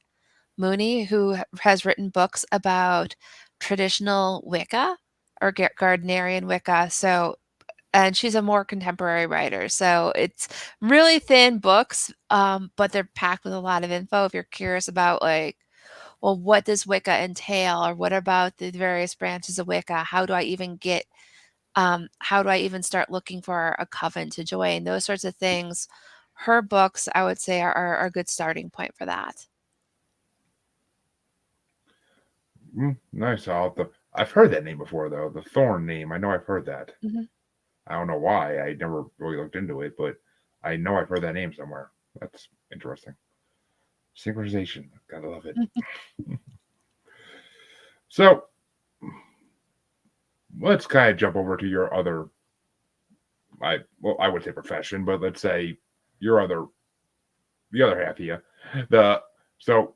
Mooney, who has written books about traditional Wicca or Gardnerian Wicca. So, and she's a more contemporary writer. So it's really thin books, but they're packed with a lot of info. If you're curious about like, well, what does Wicca entail, or what about the various branches of Wicca? How do I even get How do I even start looking for a coven to join? Those sorts of things. Her books, I would say, are a good starting point for that. Nice. I've heard that name before, though. The Thorn name. I know I've heard that. Mhm. I don't know why. I never really looked into it, but I know I've heard that name somewhere. That's interesting. Synchronization. Gotta love it. So let's kind of jump over to your other, I would say profession, but let's say your other, the other half of you. The so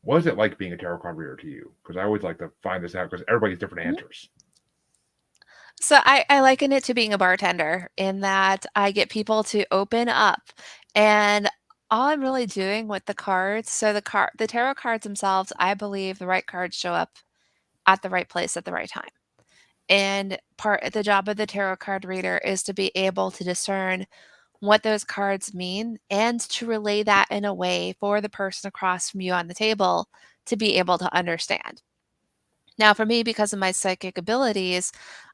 what is it like being a tarot card reader to you? Because I always like to find this out because everybody's different Mhm. answers. So I liken it to being a bartender in that I get people to open up, and all I'm really doing with the cards, so the tarot cards themselves, I believe the right cards show up at the right place at the right time. And the job of the tarot card reader is to be able to discern what those cards mean and to relay that in a way for the person across from you on the table to be able to understand. Now, for me, because of my psychic abilities,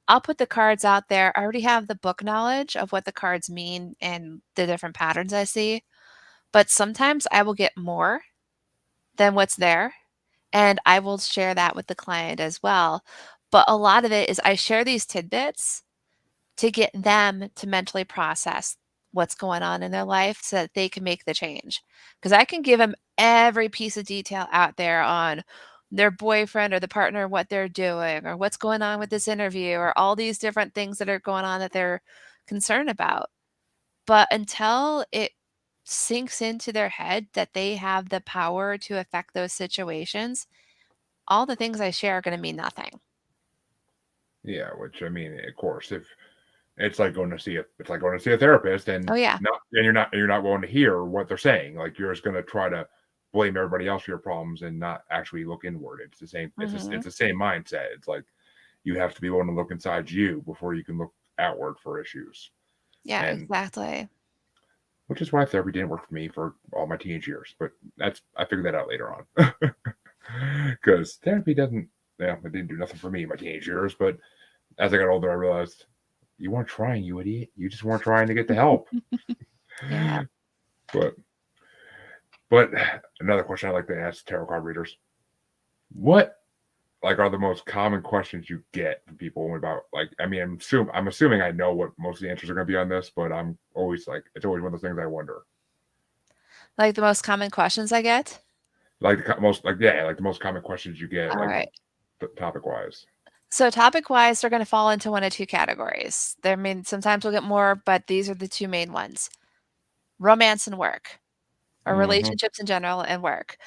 I'll put the cards out there. I already have the book knowledge of what the cards mean and the different patterns I see, but sometimes I will get more than what's there, and I will share that with the client as well. But a lot of it is I share these tidbits to get them to mentally process what's going on in their life so that they can make the change. Because I can give them every piece of detail out there on their boyfriend or the partner, what they're doing, or what's going on with this interview, or all these different things that are going on that they're concerned about. But until it sinks into their head that they have the power to affect those situations, all the things I share are going to mean nothing. Yeah, which I mean, of course, if it's like going to see it's like going to see a therapist Oh, yeah. you're not willing to hear what they're saying. Like you're just going to try to blame everybody else for your problems and not actually look inward. It's the same. Hmm. It's the same mindset. It's like you have to be willing to look inside you before you can look outward for issues. Yeah, And exactly. which is why therapy didn't work for me for all my teenage years. But I figured that out later on because therapy doesn't. Yeah, it didn't do nothing for me in my teenage years. But as I got older, I realized you weren't trying, you idiot. You just weren't trying to get the help. Yeah. But but another question I like to ask tarot card readers: what like are the most common questions you get from people about like? I mean, I'm assuming I know what most of the answers are going to be on this, but I'm always like it's always one of those things I wonder. Like the most common questions I get? Like most like yeah, like the most common questions you get All like right. topic wise. So topic-wise, they're gonna fall into one of 2 categories. There I mean, sometimes we'll get more, but these are the 2 main ones. Romance and work, or Hmm. relationships in general and work.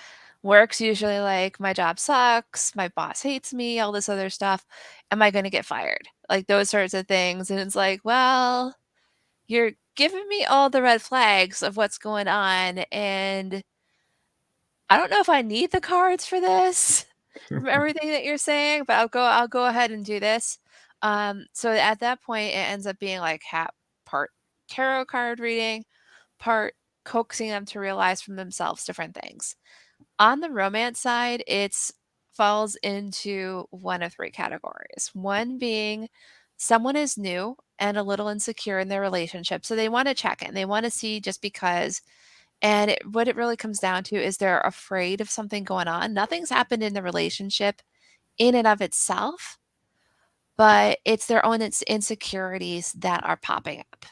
Work's usually like, "My job sucks, my boss hates me," all this other stuff. "Am I gonna get fired?" Like, those sorts of things, and it's like, "Well, you're giving me all the red flags of what's going on, and I don't know if I need the cards for this from everything that you're saying, but I'll go ahead and do this. So at that point, it ends up being like part tarot card reading, part coaxing them to realize from themselves different things. On the romance side, it's falls into one of 3 categories. One being someone is new and a little insecure in their relationship, so they want to check in. They want to see just because and what it really comes down to is they're afraid of something going on. Nothing's happened in the relationship in and of itself, but it's their own insecurities that are popping up.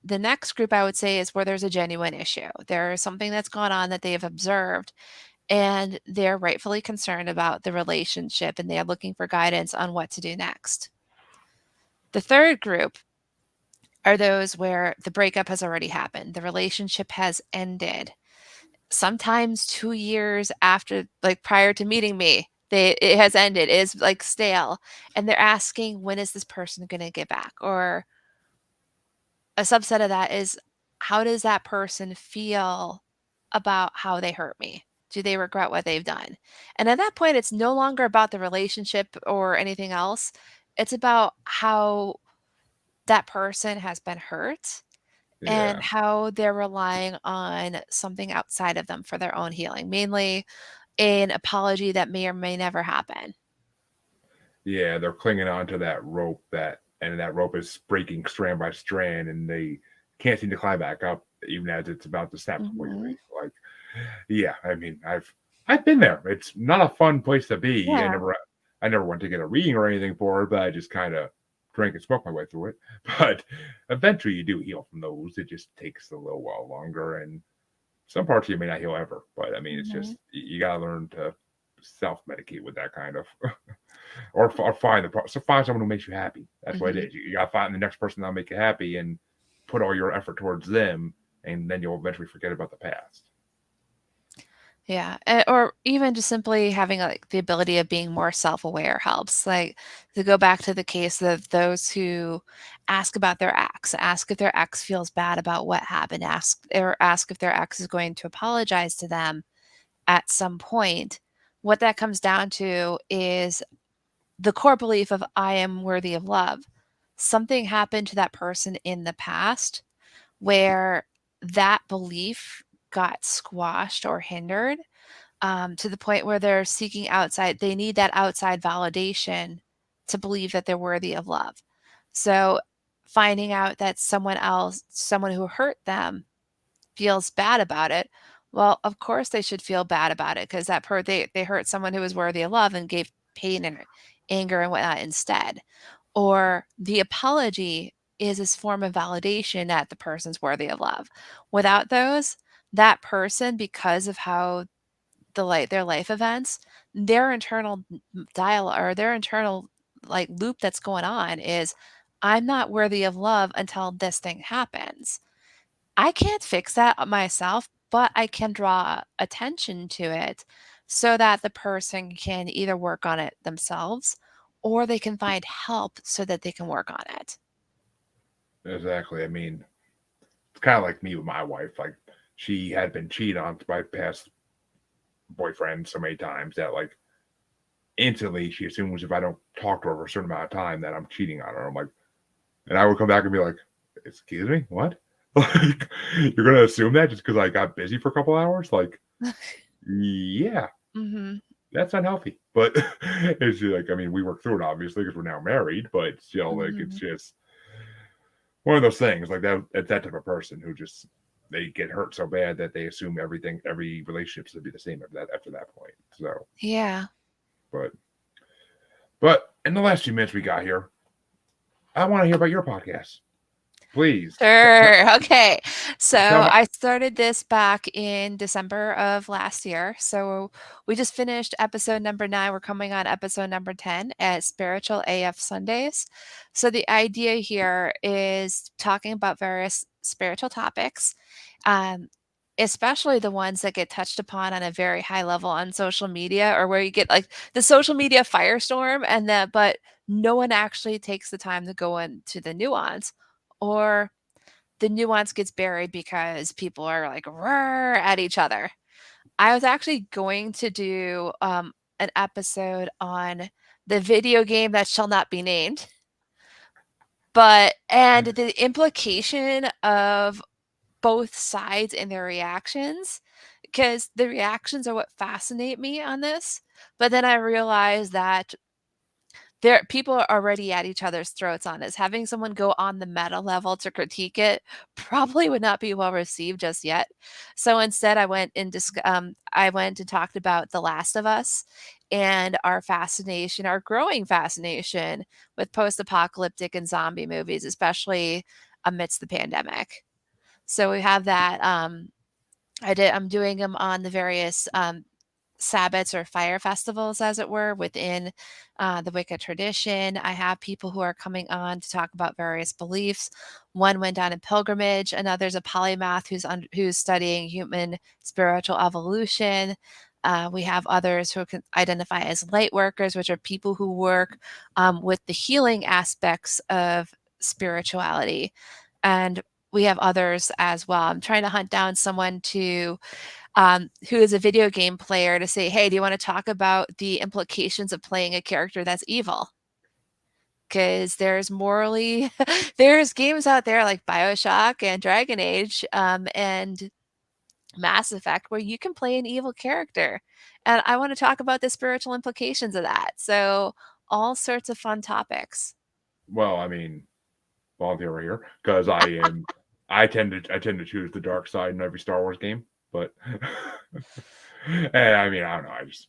The next group I would say is where there's a genuine issue. There's something that's gone on that they have observed, and they're rightfully concerned about the relationship and they are looking for guidance on what to do next. The third group are those where the breakup has already happened, the relationship has ended sometimes 2 years after like, prior to meeting me, it has ended, it is, like, stale, and they're asking, "When is this person gonna get back?" Or a subset of that is, "How does that person feel about how they hurt me? Do they regret what they've done?" And at that point, it's no longer about the relationship or anything else, it's about how that person has been hurt and Yeah. how they're relying on something outside of them for their own healing, mainly an apology that may or may never happen. Yeah, they're clinging on to that rope and that rope is breaking strand by strand, and they can't seem to climb back up even as it's about to snap completely. Mhm. Like, yeah, I mean, I've been there. It's not a fun place to be. Yeah. I never went to get a reading or anything for it, but I just kind of drank and smoked my way through it. But eventually, you do heal from those. It just takes a little while longer, and some parts of you may not heal ever. But I mean, it's just Mhm. you got to learn to self medicate with that kind of. Or find so find someone who makes you happy. That's what it Mhm. is. You gotta find the next person that'll make you happy and put all your effort towards them, and then you'll eventually forget about the past. Yeah, or even just simply having, like, the ability of being more self-aware helps, like, to go back to the case of those who ask about their ex, ask if their ex feels bad about what happened, ask if their ex is going to apologize to them at some point. What that comes down to is the core belief of, "I am worthy of love." Something happened to that person in the past where that belief got squashed or hindered, to the point where they're seeking outside they need that outside validation to believe that they're worthy of love. So, finding out that someone who hurt them feels bad about it, well, of course they should feel bad about it because they hurt someone who was worthy of love and gave pain and anger and whatnot instead. Or the apology is this form of validation that the person's worthy of love. Without those, that person, because of how their life events, their internal dialogue or their internal like loop that's going on is, I'm not worthy of love until this thing happens. I can't fix that myself, but I can draw attention to it so that the person can either work on it themselves or they can find help so that they can work on it. Exactly. I mean, it's kind of like me with my wife. Like, she had been cheated on by past boyfriend so many times that like instantly she assumes if I don't talk to her for a certain amount of time that I'm cheating on her. I'm like, and I would come back and be like, "Excuse me, what? Like, you're gonna assume that just because I got busy for a couple hours? Like, yeah, Mhm. that's unhealthy." But it's just like, I mean, we work through it obviously because we're now married, but still, like, it's Mhm. just one of those things. Like that, it's that type of person who just they get hurt so bad that they assume every relationship should be the same after that point. So, Yeah. but but in the last few minutes we got here, I want to hear about your podcast. Please Sure. Okay. tell So my I started this back in December of last year. So we just finished episode number 9. We're coming on episode number 10 at Spiritual AF Sundays. So the idea here is talking about various spiritual topics, um, especially the ones that get touched upon on a very high level on social media or where you get like the social media firestorm and that, but no one actually takes the time to go into the nuance, or the nuance gets buried because people are like "Roar" at each other. I was actually going to do an episode on the video game that shall not be named, but and the implication of both sides and their reactions, because the reactions are what fascinate me on this. But then I realized that there people are already at each other's throats on this. Having someone go on the meta level to critique it probably would not be well received just yet. So instead, I went and talked about The Last of Us and our fascination, our growing fascination with post-apocalyptic and zombie movies, especially amidst the pandemic. So we have that. I'm doing them on the various Sabbats or fire festivals, as it were, within the Wicca tradition. I have people who are coming on to talk about various beliefs. One went on a pilgrimage. Another's a polymath who's studying human spiritual evolution. We have others who can identify as light workers, which are people who work with the healing aspects of spirituality. And we have others as well. I'm trying to hunt down someone who is a video game player to say, "Hey, do you want to talk about the implications of playing a character that's evil?" Because there's morally, there's games out there like Bioshock and Dragon Age and Mass Effect where you can play an evil character. And I want to talk about the spiritual implications of that. So all sorts of fun topics. Well, I mean, volunteer right here because I tend to choose the dark side in every Star Wars game, but and I mean I don't know. I just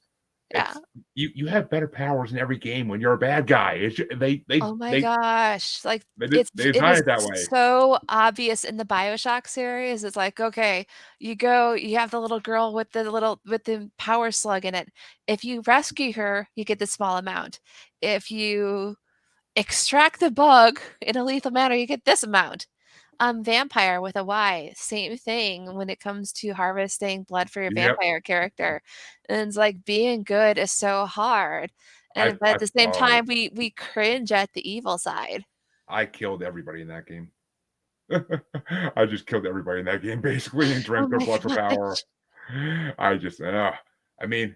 Yeah. it's you have better powers in every game when you're a bad guy. Oh my gosh, like, they it design was it that way. so obvious in the BioShock series. It's like, okay, you have the little girl with the power slug in it. If you rescue her, you get the small amount. If you extract the bug in a lethal manner, you get this amount. Vampire with a Y, same thing when it comes to harvesting blood for your Yep. vampire character. And it's like being good is so hard. I And but at I the same oh time, we cringe at the evil side. I killed everybody in that game. I just killed everybody in that game basically and Oh drank their my blood for power. gosh. I just I mean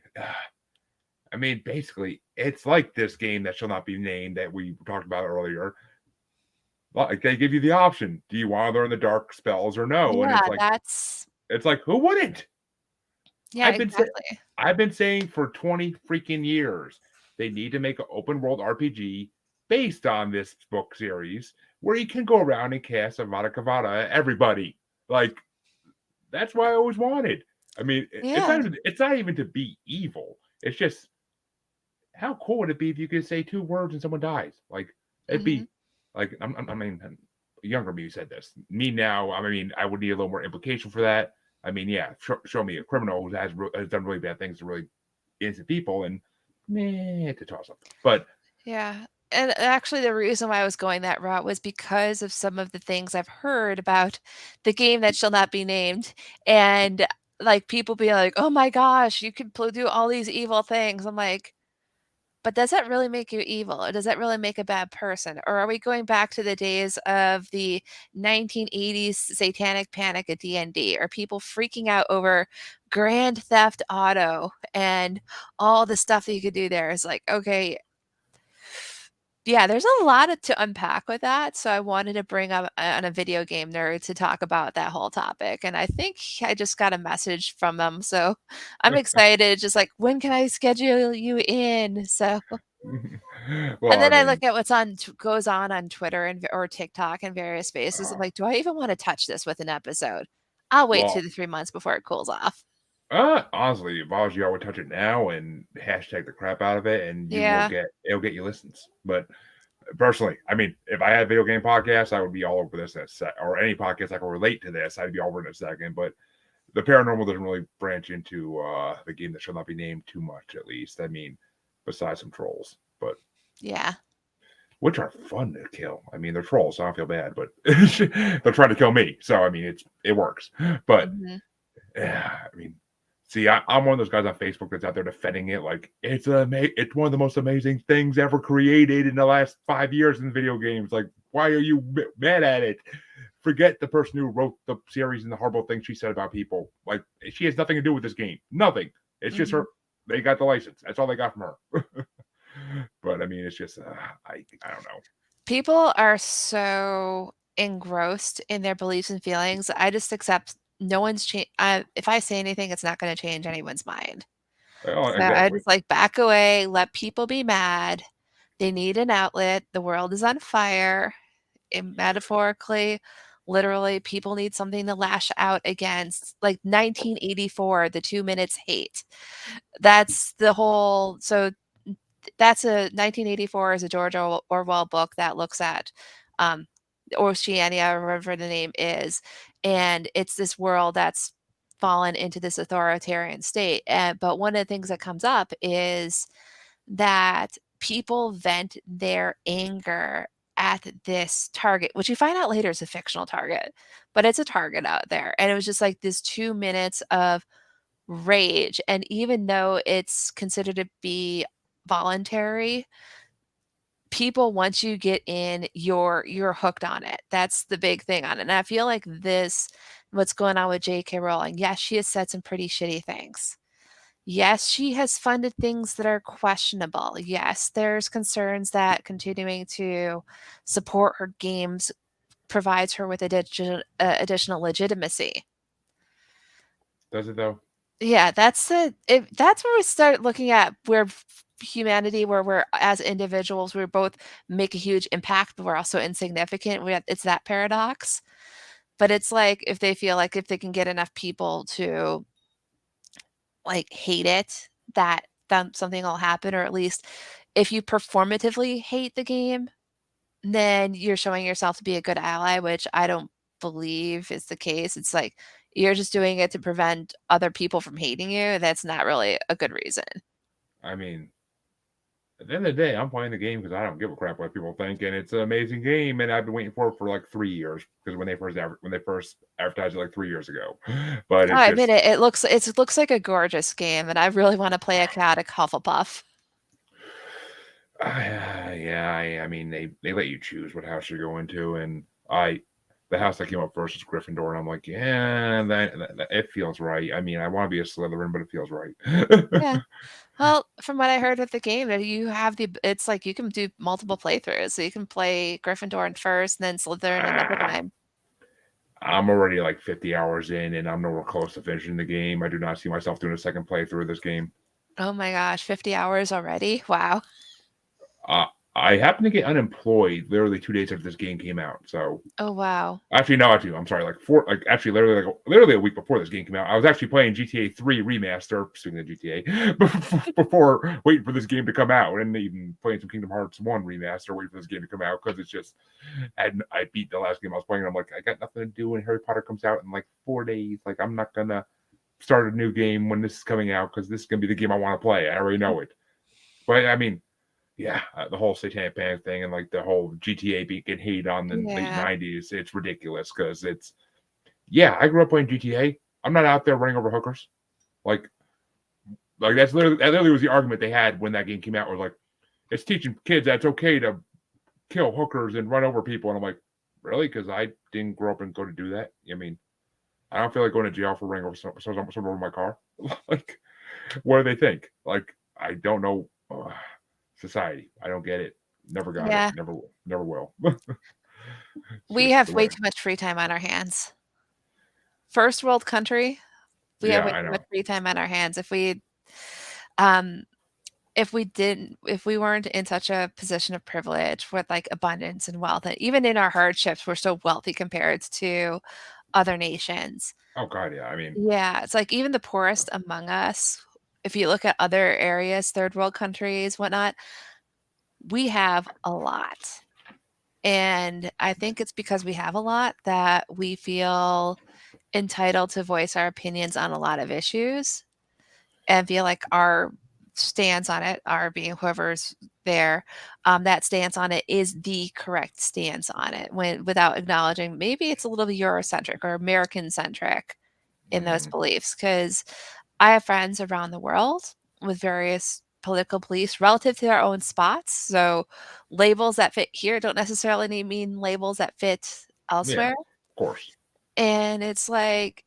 I mean basically it's like this game that shall not be named that we talked about earlier. Like they give you the option. Do you want to learn the dark spells or no? And Yeah, that's it's like who wouldn't? yeah, I've been sa exactly. I've been saying for 20 freaking years, they need to make an open world RPG based on this book series where you can go around and cast Avada Kedavra at everybody. Like, that's what I always wanted. I mean, Yeah. it's not even to be evil. It's just how cool would it be if you could say 2 words and someone dies? Like, it'd Mhm. be like, I mean, younger me said this. Me now, I mean, I would need a little more implication for that. I mean, yeah, show me a criminal who has done really bad things to really innocent people, and meh, to toss up. But Yeah. And actually, the reason why I was going that route was because of some of the things I've heard about the game that shall not be named. And like people being like, oh my gosh, you can do all these evil things. I'm like, but does that really make you evil? Or does that really make a bad person? Or are we going back to the days of the 1980s satanic panic at D&D? Are people freaking out over Grand Theft Auto and all the stuff that you could do there? Is like, okay, yeah, there's a lot to unpack with that, so I wanted to bring up on a video game nerd to talk about that whole topic, and I think I just got a message from them, so I'm excited, just like, "When can I schedule you in?" So well, and I then I look mean, at what's on goes on Twitter and or TikTok and various spaces, I'm uh, like, "Do I even wanna touch this with an episode?" I'll wait 2 well, to 3 months before it cools off. honestly, if I was you, I would touch it now and hashtag the crap out of it, and Yeah. it'll get you listens. But personally, I mean, if I had video game podcasts, I would be all over this in a sec, or any podcast that can relate to this, I'd be all over in a second. But the paranormal doesn't really branch into the game that shall not be named too much, at least. I mean, besides some trolls, but Yeah. which are fun to kill. I mean, they're trolls, so I don't feel bad, but they're trying to kill me. So I mean, it works. But Mhm. yeah, I mean, see, I'm one of those guys on Facebook that's out there defending it like it's one of the most amazing things ever created in the last 5 years in video games. Like, why are you mad at it? Forget the person who wrote the series and the horrible things she said about people. Like, she has nothing to do with this game. Nothing. It's just Mhm. her. They got the license. That's all they got from her. But I mean, it's just I don't know. People are so engrossed in their beliefs and feelings. I just accept no one's if I say anything, it's not gonna change anyone's mind. Well, So I exactly. just, like, back away, let people be mad. They need an outlet. The world is on fire, and metaphorically, literally, people need something to lash out against. Like 1984, the 2 minutes hate. That's the whole that's a 1984 is a George Orwell book that looks at um, Oceania, or whatever the name is, and it's this world that's fallen into this authoritarian state. But one of the things that comes up is that people vent their anger at this target, which you find out later is a fictional target, but it's a target out there. And it was just like this 2 minutes of rage. And even though it's considered to be voluntary, people once you get in, you're hooked on it. That's the big thing on it. And I feel like this what's going on with J.K. Rowling. Yes, she has said some pretty shitty things. Yes, she has funded things that are questionable. Yes, there's concerns that continuing to support her games provides her with additional legitimacy. Does it though? Yeah, that's where we start looking at where humanity where we're as individuals, we both make a huge impact, but we're also insignificant. It's that paradox. But it's like if they feel like if they can get enough people to like hate it, that then something will happen, or at least if you performatively hate the game, then you're showing yourself to be a good ally, which I don't believe is the case. It's like you're just doing it to prevent other people from hating you. That's not really a good reason. I mean, at the end of the day, I'm playing the game because I don't give a crap what people think, and it's an amazing game, and I've been waiting for it for like 3 years because when they first advertised it like 3 years ago. But Oh, it's I admit just, it. It looks like a gorgeous game, and I really want to play a chaotic Hufflepuff. yeah, I mean they let you choose what house you go into, and the house that came up first is Gryffindor, and I'm like, yeah, that it feels right. I mean, I want to be a Slytherin, but it feels right. Yeah. Well, from what I heard with the game, that you have it's like you can do multiple playthroughs. So you can play Gryffindor in first, and then Slytherin another time. I'm already like 50 hours in, and I'm nowhere close to finishing the game. I do not see myself doing a second playthrough of this game. Oh my gosh, 50 hours already? Wow. Uh, I happened to get unemployed literally 2 days after this game came out. So Oh wow. actually, no, actually, I'm sorry. Actually, literally a week before this game came out, I was actually playing GTA 3 remaster. Speaking of GTA, before waiting for this game to come out, and even playing some Kingdom Hearts 1 remaster, waiting for this game to come out because it's just, I beat the last game I was playing. And I'm like, I got nothing to do when Harry Potter comes out in like 4 days. Like, I'm not gonna start a new game when this is coming out because this is gonna be the game I want to play. I already know it. But I mean, yeah, the whole Satanic Panic thing and like the whole GTA being hate on the late Yeah. '90s, it's ridiculous because it's, yeah, I grew up playing GTA. I'm not out there running over hookers. Like, that literally was the argument they had when that game came out. Was like, it's teaching kids that it's okay to kill hookers and run over people, and I'm like, really? Because I didn't grow up and go to do that. I mean, I don't feel like going to jail for running over someone over my car. Like, what do they think? Like, I don't know. Society. I don't get it. Never got it. Yeah. Never will. It's We just have the way way. too much free time on our hands. First world country, we have Yeah, way I too much know. free time on our hands. Um if we weren't in such a position of privilege with like abundance and wealth, and even in our hardships, we're so wealthy compared to other nations. Oh God, yeah. I mean, Yeah, it's like even the poorest among us, if you look at other areas, third world countries, whatnot, we have a lot. And I think it's because we have a lot that we feel entitled to voice our opinions on a lot of issues and feel like our stance on it, our being whoever's there, that stance on it is the correct stance on it when without acknowledging maybe it's a little bit Eurocentric or American centric in those mhm. beliefs. Because I have friends around the world with various political beliefs relative to their own spots. So labels that fit here don't necessarily mean labels that fit Yeah, elsewhere. of course. And it's like,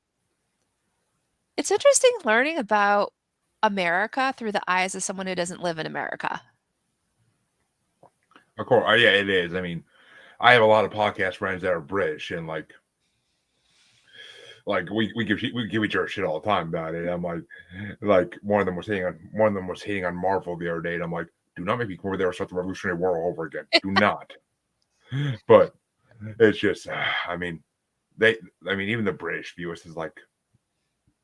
it's interesting learning about America through the eyes of someone who doesn't live in America. Of course. Yeah, it is. I mean, I have a lot of podcast friends that are British, and like we give each other shit all the time about it. I'm like one of them was hating on Marvel the other day, and I'm like, do not make me come over there and start the Revolutionary War all over again. Do not. But it's just, I mean, they, I mean, even the British view us as like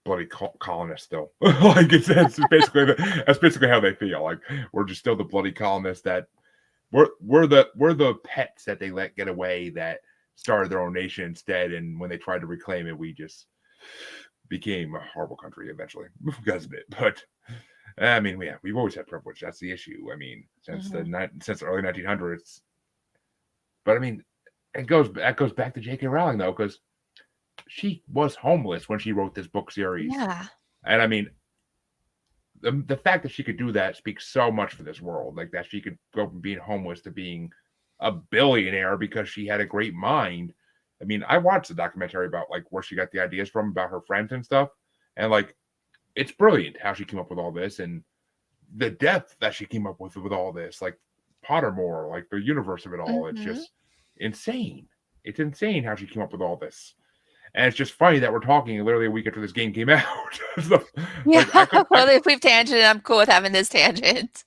bloody colonists still. Like that's basically how they feel. Like we're just still the bloody colonists that we're the pets that they let get away that started their own nation instead. And when they tried to reclaim it, we just became a horrible country eventually because of it. But I mean, yeah, we've always had privilege. That's the issue. I mean, Mhm. since the early 1900s. But I mean, that goes back to J.K. Rowling though, because she was homeless when she wrote this book series. Yeah. And I mean, the fact that she could do that speaks so much for this world. Like that she could go from being homeless to being a billionaire because she had a great mind. I mean, I watched the documentary about like where she got the ideas from about her friends and stuff. And like it's brilliant how she came up with all this and the depth that she came up with all this. Like Pottermore, like the universe of it all. It's Mhm. just insane. It's insane how she came up with all this. And it's just funny that we're talking literally a week after this game came out. So, Yeah. like I could, I Well, if we've tangented, I'm cool with having this tangent.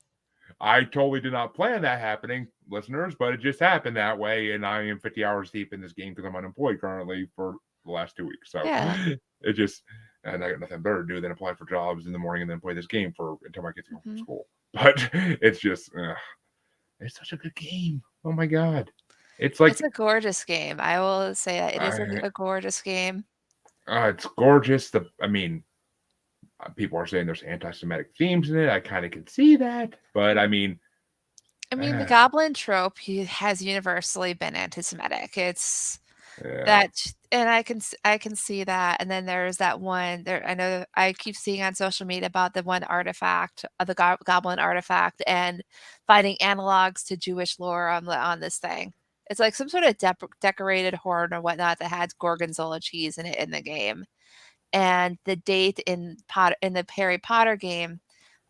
I totally did not plan that happening, listeners, but it just happened that way, and I am 50 hours deep in this game because I'm unemployed currently for the last 2 weeks. So Yeah. it just, and I got nothing better to do than apply for jobs in the morning and then play this game for until my kids go home from Mhm. school. But it's just, it's such a good game. Oh my god, it's It's like a gorgeous game. I will say that it is uh, a gorgeous game. it's gorgeous. I mean, people are saying there's anti-Semitic themes in it. I kind of can see that, but I mean, I mean, the uh, goblin trope has universally been anti-Semitic. It's yeah, that, and I can see that. And then there's that one there. I know I keep seeing on social media about the one artifact of the goblin artifact and finding analogs to Jewish lore on this thing. It's like some sort of decorated horn or whatnot that has gorgonzola cheese in it in the game. And the date in the Harry Potter game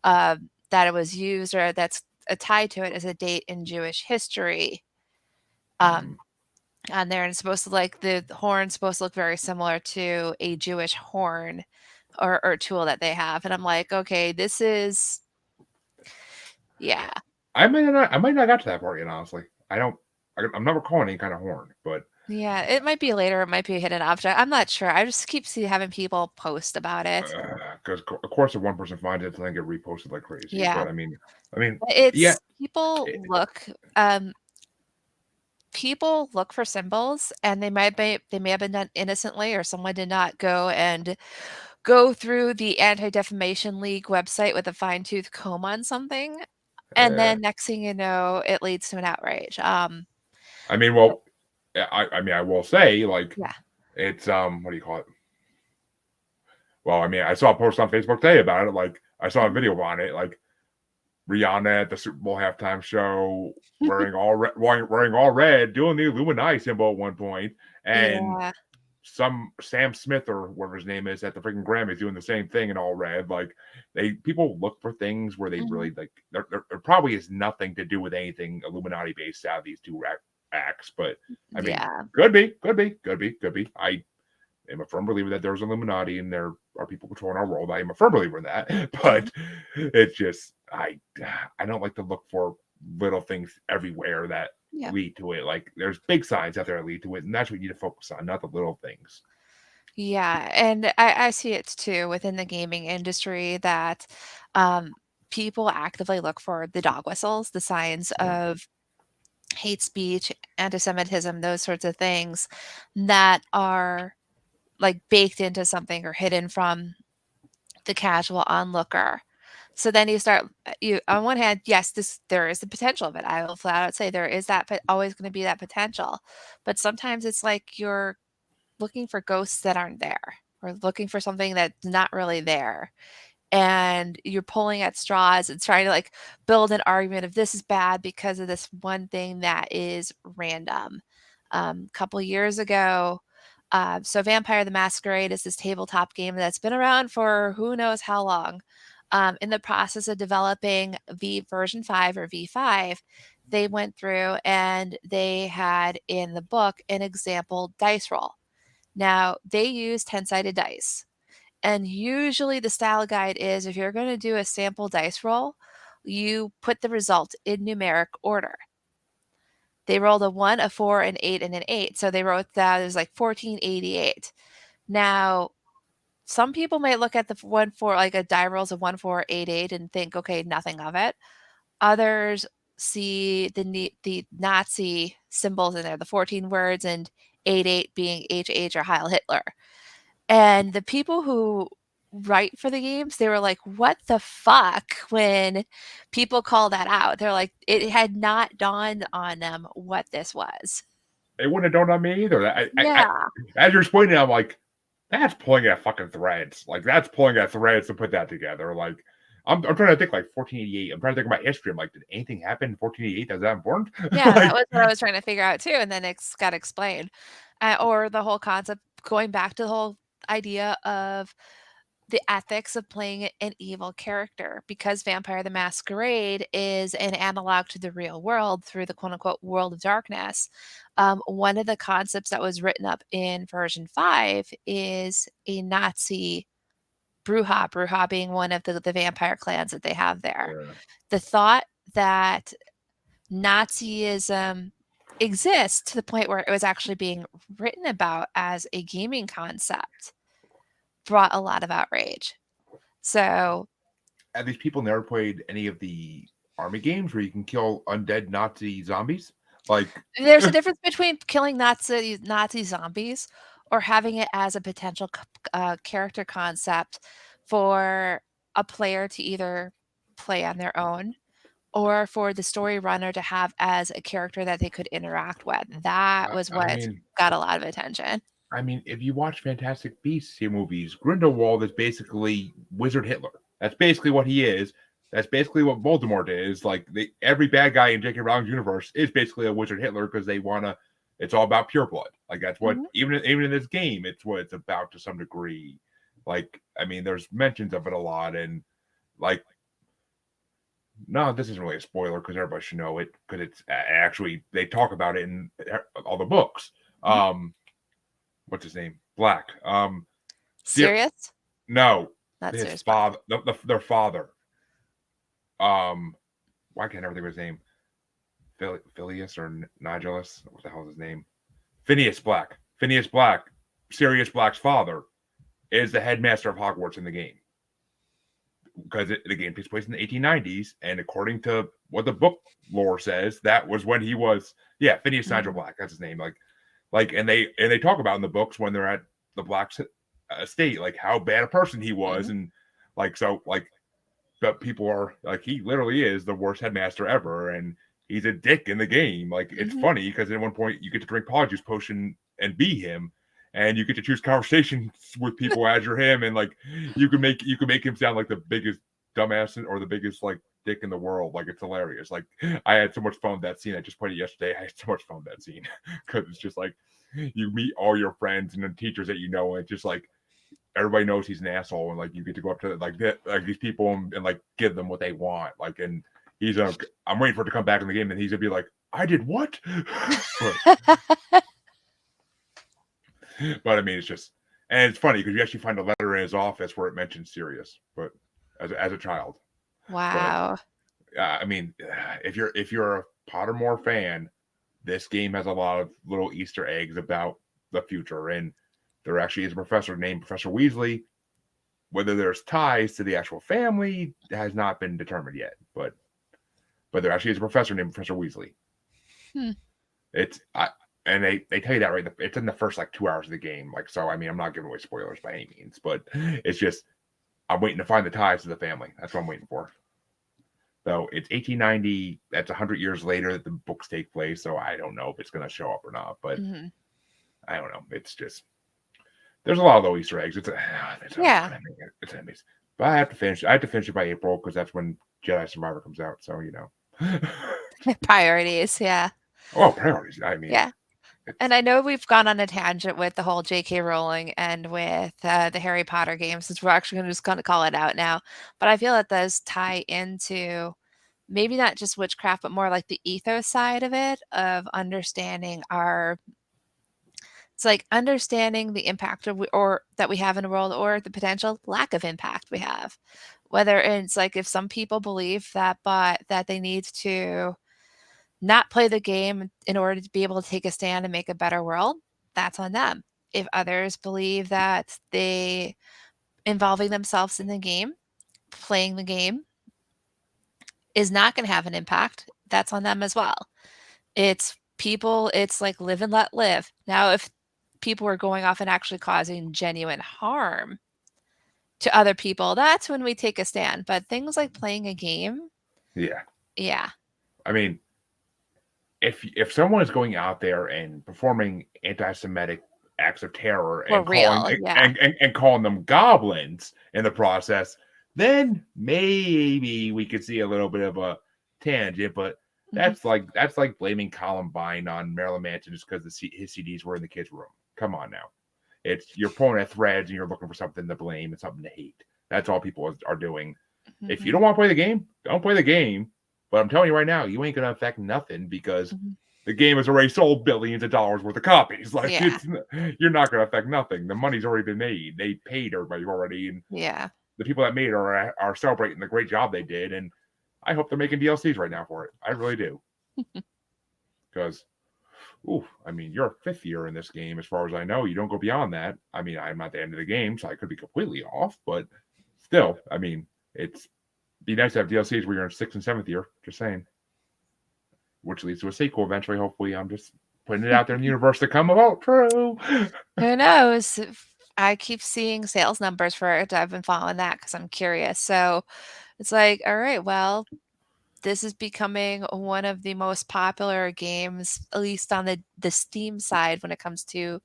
that it was used or that's tied to it is a date in Jewish history mm, um, on there, and it's supposed to like the horn's supposed to look very similar to a Jewish horn or tool that they have, and I'm like, okay, this is yeah, I might not got to that part yet. Honestly, I don't. I'm not recalling any kind of horn, but yeah. It might be later, it might be a hidden object. I'm not sure. I just keep having people post about it. because of course if one person finds it, it's gonna get reposted like crazy. Yeah, But I mean, yeah, it's it, um people look for symbols and they may have been done innocently or someone did not go through the Anti-Defamation League website with a fine-tooth comb on something, and uh, then next thing you know, it leads to an outrage. I mean, well, I mean, I will say like Yeah. it's what do you call it? Well, I mean, I saw a post on Facebook today about it. Like, I saw a Mhm. video on it. Like, Rihanna at the Super Bowl halftime show wearing all red, doing the Illuminati symbol at one point, and Yeah. some Sam Smith or whatever his name is at the freaking Grammys doing the same thing in all red. Like they people look for things where they Mhm. really like there probably is nothing to do with anything Illuminati based out of these two acts, but I mean, Yeah. could be. I am a firm believer that there's Illuminati and there are people controlling our world. I am a firm believer in that, Mhm. but it's just I don't like to look for little things everywhere that Yeah. lead to it. Like there's big signs out there that lead to it, and that's what you need to focus on, not the little things. Yeah, and I see it too within the gaming industry that, um, people actively look for the dog whistles, the signs Mm, of hate speech, antisemitism, those sorts of things that are, like, baked into something or hidden from the casual onlooker. So then you start you on one hand, yes, this there is the potential of it. I will flat out say there is that but always gonna be that potential. But sometimes it's like you're looking for ghosts that aren't there or looking for something that's not really there and you're pulling at straws and trying to like build an argument of this is bad because of this one thing that is random. Couple years ago, so Vampire the Masquerade is this tabletop game that's been around for who knows how long. In the process of developing V version 5 or V5, they went through and they had in the book an example dice roll. Now, they use 10-sided dice. And usually the style guide is if you're going to do a sample dice roll, you put the result in numeric order. They rolled a 1, a 4, an 8, and an 8. So they wrote that as like 1488. Now, some people might look at the 1, 4, like a die rolls of 1, 4, 8, 8 and think, okay, nothing of it. Others see the Nazi symbols in there, the 14 words, and 8, 8 being HH or Heil Hitler. And the people who write for the games, they were like, "What the fuck?" when people call that out. They're like, it had not dawned on them what this was. it wouldn't have dawned on me either. Yeah. As you're explaining it, I'm like, that's pulling at fucking threads. Like that's pulling at threads to put that together. Like I'm trying to think like 1488. I'm trying to think about history. I'm like, did anything happen in 1488 that's that important? Yeah, that Like was what I was trying to figure out too, and then it's got explained. Or the whole concept going back to the whole idea of the ethics of playing an evil character because Vampire the Masquerade is an analog to the real world through the quote unquote world of darkness. One of the concepts that was written up in version 5 is a Nazi Bruja being one of the vampire clans that they have there. yeah. The thought that Nazism exists to the point where it was actually being written about as a gaming concept brought a lot of outrage. So And these people never played any of the army games where you can kill undead Nazi zombies. Like, there's a difference between killing Nazi zombies or having it as a potential character concept for a player to either play on their own or for the story runner to have as a character that they could interact with. That was I what mean, got a lot of attention. if you watch Fantastic Beasts movies, Grindelwald is basically Wizard Hitler. That's basically what he is. That's basically what Voldemort is. Like every bad guy in J.K. Rowling's universe is basically a Wizard Hitler because they want to. It's all about pure blood. Like that's what Mhm. even in this game, it's what it's about to some degree. Like there's mentions of it a lot, and like no, this isn't really a spoiler because everybody should know it because it's actually they talk about it in all the books. Mhm. What's his name? Black. Sirius? No, Not his Sirius Black. father, their father. Um, why can't I never think of his name? Phileas or Nigellus? What the hell is his name? Phineas Black. Phineas Black, Sirius Black's father, is the headmaster of Hogwarts in the game because the game takes place in the 1890s, and according to what the book lore says, that was when he was. Yeah, Phineas Nigel Mhm. Black. That's his name. And they talk about in the books when they're at the Black's estate, like how bad a person he was, Mhm. and but people are like he literally is the worst headmaster ever, and he's a dick in the game. Like it's Mhm. funny because at one point you get to drink Polyjuice potion and be him, and you get to choose conversations with people as you're him, and like you can make him sound like the biggest dumbass or the biggest like dick in the world. Like it's hilarious. Like I had so much fun with that scene. I just played it yesterday. I had so much fun with that scene because it's just like you meet all your friends and the teachers that you know, and it's just like everybody knows he's an asshole, and like you get to go up to like these people and like give them what they want. Like, and I'm waiting for it to come back in the game, and he's gonna be like, I did what? but it's just, and it's funny because you actually find a letter in his office where it mentions Sirius, but as a child. But Wow. if you're a Pottermore fan, this game has a lot of little Easter eggs about the future, and there actually is a professor named Professor Weasley. Whether there's ties to the actual family has not been determined yet, but there actually is a professor named Professor Weasley. Hmm. It's and they tell you that right. It's in the first like 2 hours of the game. Like so, I'm not giving away spoilers by any means, but it's just I'm waiting to find the ties to the family. That's what I'm waiting for. So it's 1890. That's 100 years later that the books take place. So I don't know if it's going to show up or not, but Mhm. I don't know. It's just there's a lot of little Easter eggs. Yeah. It's amazing. But I have to finish. I have to finish it by April because that's when Jedi Survivor comes out. So Priorities, yeah. oh, priorities. Yeah. It's And I know we've gone on a tangent with the whole J.K. Rowling and with the Harry Potter games, since we're actually just going to call it out now. But I feel it does tie into maybe not just witchcraft, but more like the ethos side of it, of understanding our. It's like understanding the impact or that we have in the world, or the potential lack of impact we have. Whether it's like if some people believe that, but that they need to not play the game in order to be able to take a stand and make a better world, that's on them. If others believe that they involving themselves in the game, playing the game is not going to have an impact, that's on them as well. It's people, it's like live and let live. Now, if people are going off and actually causing genuine harm to other people, that's when we take a stand. But things like playing a game, yeah. yeah, I mean, if someone is going out there and performing anti-Semitic acts of terror for and calling real, yeah. and calling them goblins in the process, then maybe we could see a little bit of a tangent. But Mhm, that's like blaming Columbine on Marilyn Manson just because his CDs were in the kids' room. Come on now, it's you're pulling at threads and you're looking for something to blame and something to hate. That's all people are doing. If you mhm, don't want to play the game, don't play the game. But I'm telling you right now, you ain't gonna affect nothing because mhm. the game has already sold billions of dollars worth of copies. Like Yeah, you're not gonna affect nothing. The money's already been made. They paid everybody already, and yeah. the people that made it are celebrating the great job they did. And I hope they're making DLCs right now for it. I really do. Because, ooh, I mean, you're a fifth year in this game, as far as I know. You don't go beyond that. I mean, I'm at the end of the game, so I could be completely off, but still, I mean, it's be nice to have DLCs where you're in sixth and seventh year. Just saying, which leads to a sequel eventually. Hopefully, I'm just putting it out there in the universe to come about true. Who knows? I keep seeing sales numbers for it. I've been following that because I'm curious. So it's like, all right, well, this is becoming one of the most popular games, at least on the Steam side when it comes to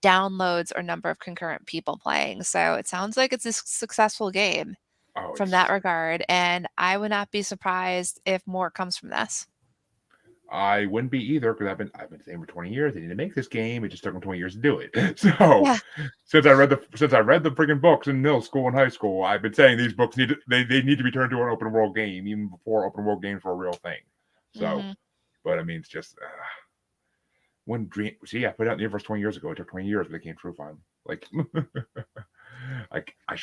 downloads or number of concurrent people playing. So it sounds like it's a successful game Oh, from that it's regard, and I would not be surprised if more comes from this. I wouldn't be either because I've been saying for 20 years they need to make this game. It just took them 20 years to do it. So Yeah. since I read the freaking books in middle school and high school, I've been saying these books they need to be turned to an open world game even before open world games were a real thing. So, Mhm. but I mean, it's just when dream. See, I put it out in the universe 20 years ago. It took 20 years, but it came true finally. Like, like I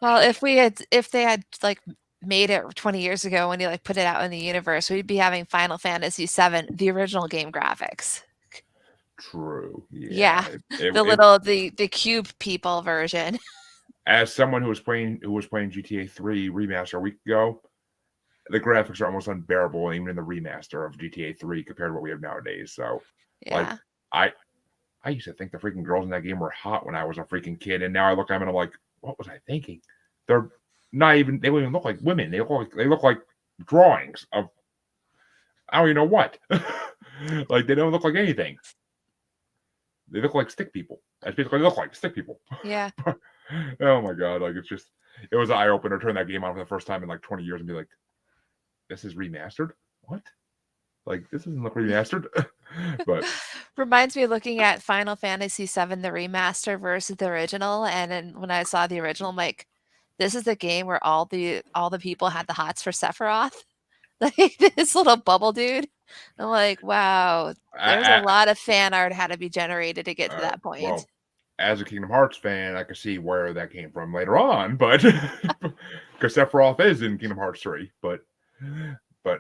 Well, should. if they had, like, made it 20 years ago when you, like, put it out in the universe, we'd be having Final Fantasy VII, the original game graphics. True. Yeah, Yeah. the cube people version. As someone who was playing GTA 3 remaster a week ago, the graphics are almost unbearable even in the remaster of GTA 3 compared to what we have nowadays. So, like, Yeah. I I used to think the freaking girls in that game were hot when I was a freaking kid, and now I look at them and I'm like, what was I thinking? They're not even. They don't even look like women. They look like drawings of I don't even know what. Like they don't look like anything. They look like stick people. That's basically what they look like stick people. Yeah. Oh my god! Like it was an eye opener. Turn that game on for the first time in like 20 years and be like, this is remastered. What? Like this doesn't look remastered. But Reminds me of looking at Final Fantasy VII, the remaster versus the original, and then when I saw the original, I'm like, "This is the game where all the people had the hots for Sephiroth?" Like, this little bubble dude. I'm like, "Wow, there's a I, lot of fan art had to be generated to get to that point." well, as a Kingdom Hearts fan, I can see where that came from later on, but because Sephiroth is in Kingdom Hearts 3, but oh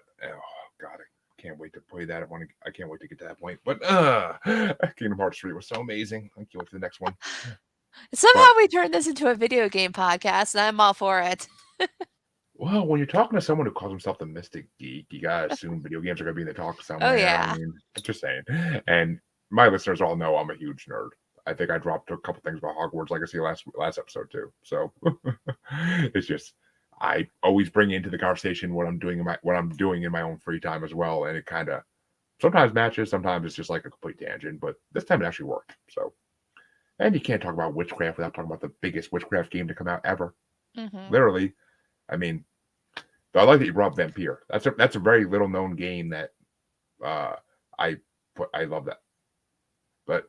god, I can't wait to play that. I can't wait to get to that point. But Kingdom Hearts 3 was so amazing. I can't wait for the next one. Somehow But we turned this into a video game podcast, and I'm all for it. well, when you're talking to someone who calls himself the Mystic Geek, you gotta assume video games are gonna be in the talk Oh, somewhere. I yeah. mean, just saying. And my listeners all know I'm a huge nerd. I think I dropped a couple things about Hogwarts Legacy last episode too. So it's just I always bring into the conversation what I'm doing in my own free time as well, and it kind of sometimes matches, sometimes it's just like a complete tangent, but this time it actually worked. So, and you can't talk about witchcraft without talking about the biggest witchcraft game to come out ever. Mhm. Literally, I mean, but I like that you brought up Vampire. That's a very little known game that uh, I I love that. But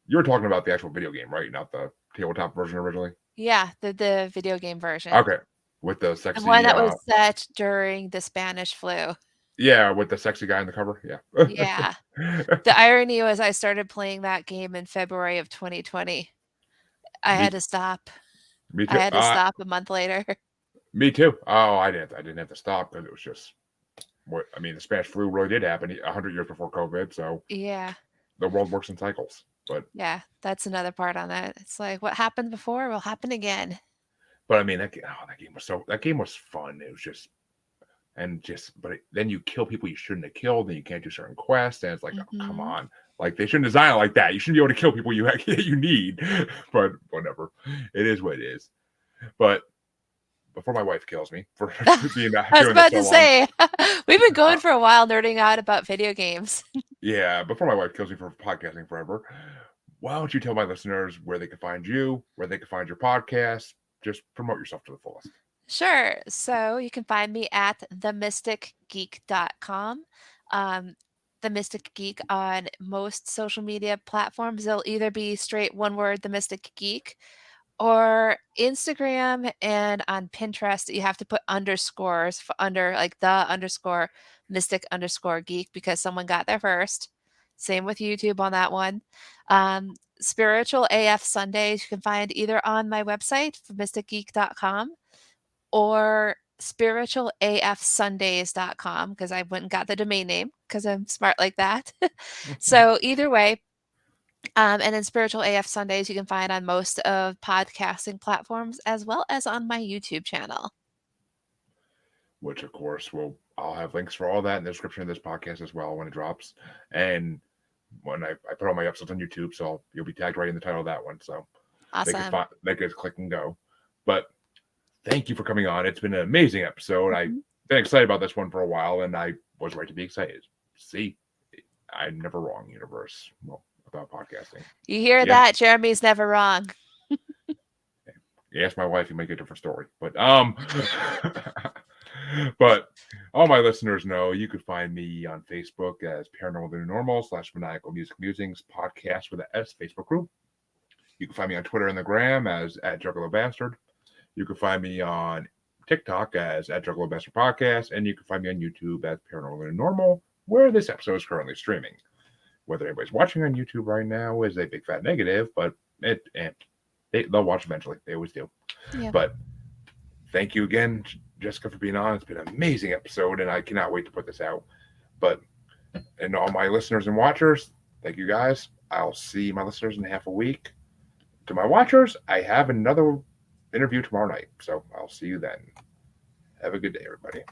you were talking about the actual video game, right? Not the tabletop version originally. Yeah, the video game version. Okay, with the The one sexy, that was set during the Spanish flu. yeah, with the sexy guy in the cover, yeah. Yeah. The irony was I started playing that game in February of 2020. I had me, to stop. me I too. had to stop a month later. Me too. Oh, I didn't have to stop because it was just what I mean. The Spanish flu really did happen 100 years before COVID, so Yeah. the world works in cycles. Yeah, that's another part on that. It's like what happened before will happen again. But I mean that game was fun. It was just then you kill people you shouldn't have killed, and you can't do certain quests, and it's like, oh, come Mhm. on, like they shouldn't design it like that. You shouldn't be able to kill people you need, but whatever, it is what it is. But before my wife kills me for being I was doing this about so to long, say, we've been uh, going for a while nerding out about video games. yeah, before my wife kills me for podcasting forever, why don't you tell my listeners where they can find you, where they can find your podcast? Just promote yourself to the fullest. Sure. So you can find me at themysticgeek.com. Um, the Mystic Geek on most social media platforms. They'll either be straight one word, The Mystic Geek, or Instagram and on Pinterest. You have to put underscores for under like the underscore mystic underscore geek because someone got there first. Same with YouTube on that one. Spiritual AF Sundays you can find either on my website, mysticgeek.com, or spiritualafsundays.com, because I went and got the domain name because I'm smart like that. So either way, and then Spiritual AF Sundays you can find on most of podcasting platforms as well as on my YouTube channel. Which, of course, I'll have links for all that in the description of this podcast as well when it drops. And when I put all my episodes on YouTube, so you'll be tagged right in the title of that one. So Awesome. they could click and go. But thank you for coming on. It's been an amazing episode. I've been excited about this one for a while, and I was right to be excited. See, I'm never wrong, universe. Well, about podcasting. You hear that? Jeremy's never wrong. You ask my wife, you make a different story. But but all my listeners know you could find me on Facebook as Paranormal the New Normal / Maniacal Music Musings Podcast with an S Facebook group. You can find me on Twitter and the Gram as @JuggaloBastard. You can find me on TikTok as @JuggaloBastard Podcast, and you can find me on YouTube as Paranormal the New Normal, where this episode is currently streaming. Whether anybody's watching on YouTube right now is a big fat negative, but they'll watch eventually. They always do. Yeah. But thank you again, Jessica, for being on. It's been an amazing episode, and I cannot wait to put this out. But, and all my listeners and watchers, thank you guys. I'll see my listeners in half a week. To my watchers, I have another interview tomorrow night, so I'll see you then. Have a good day, everybody.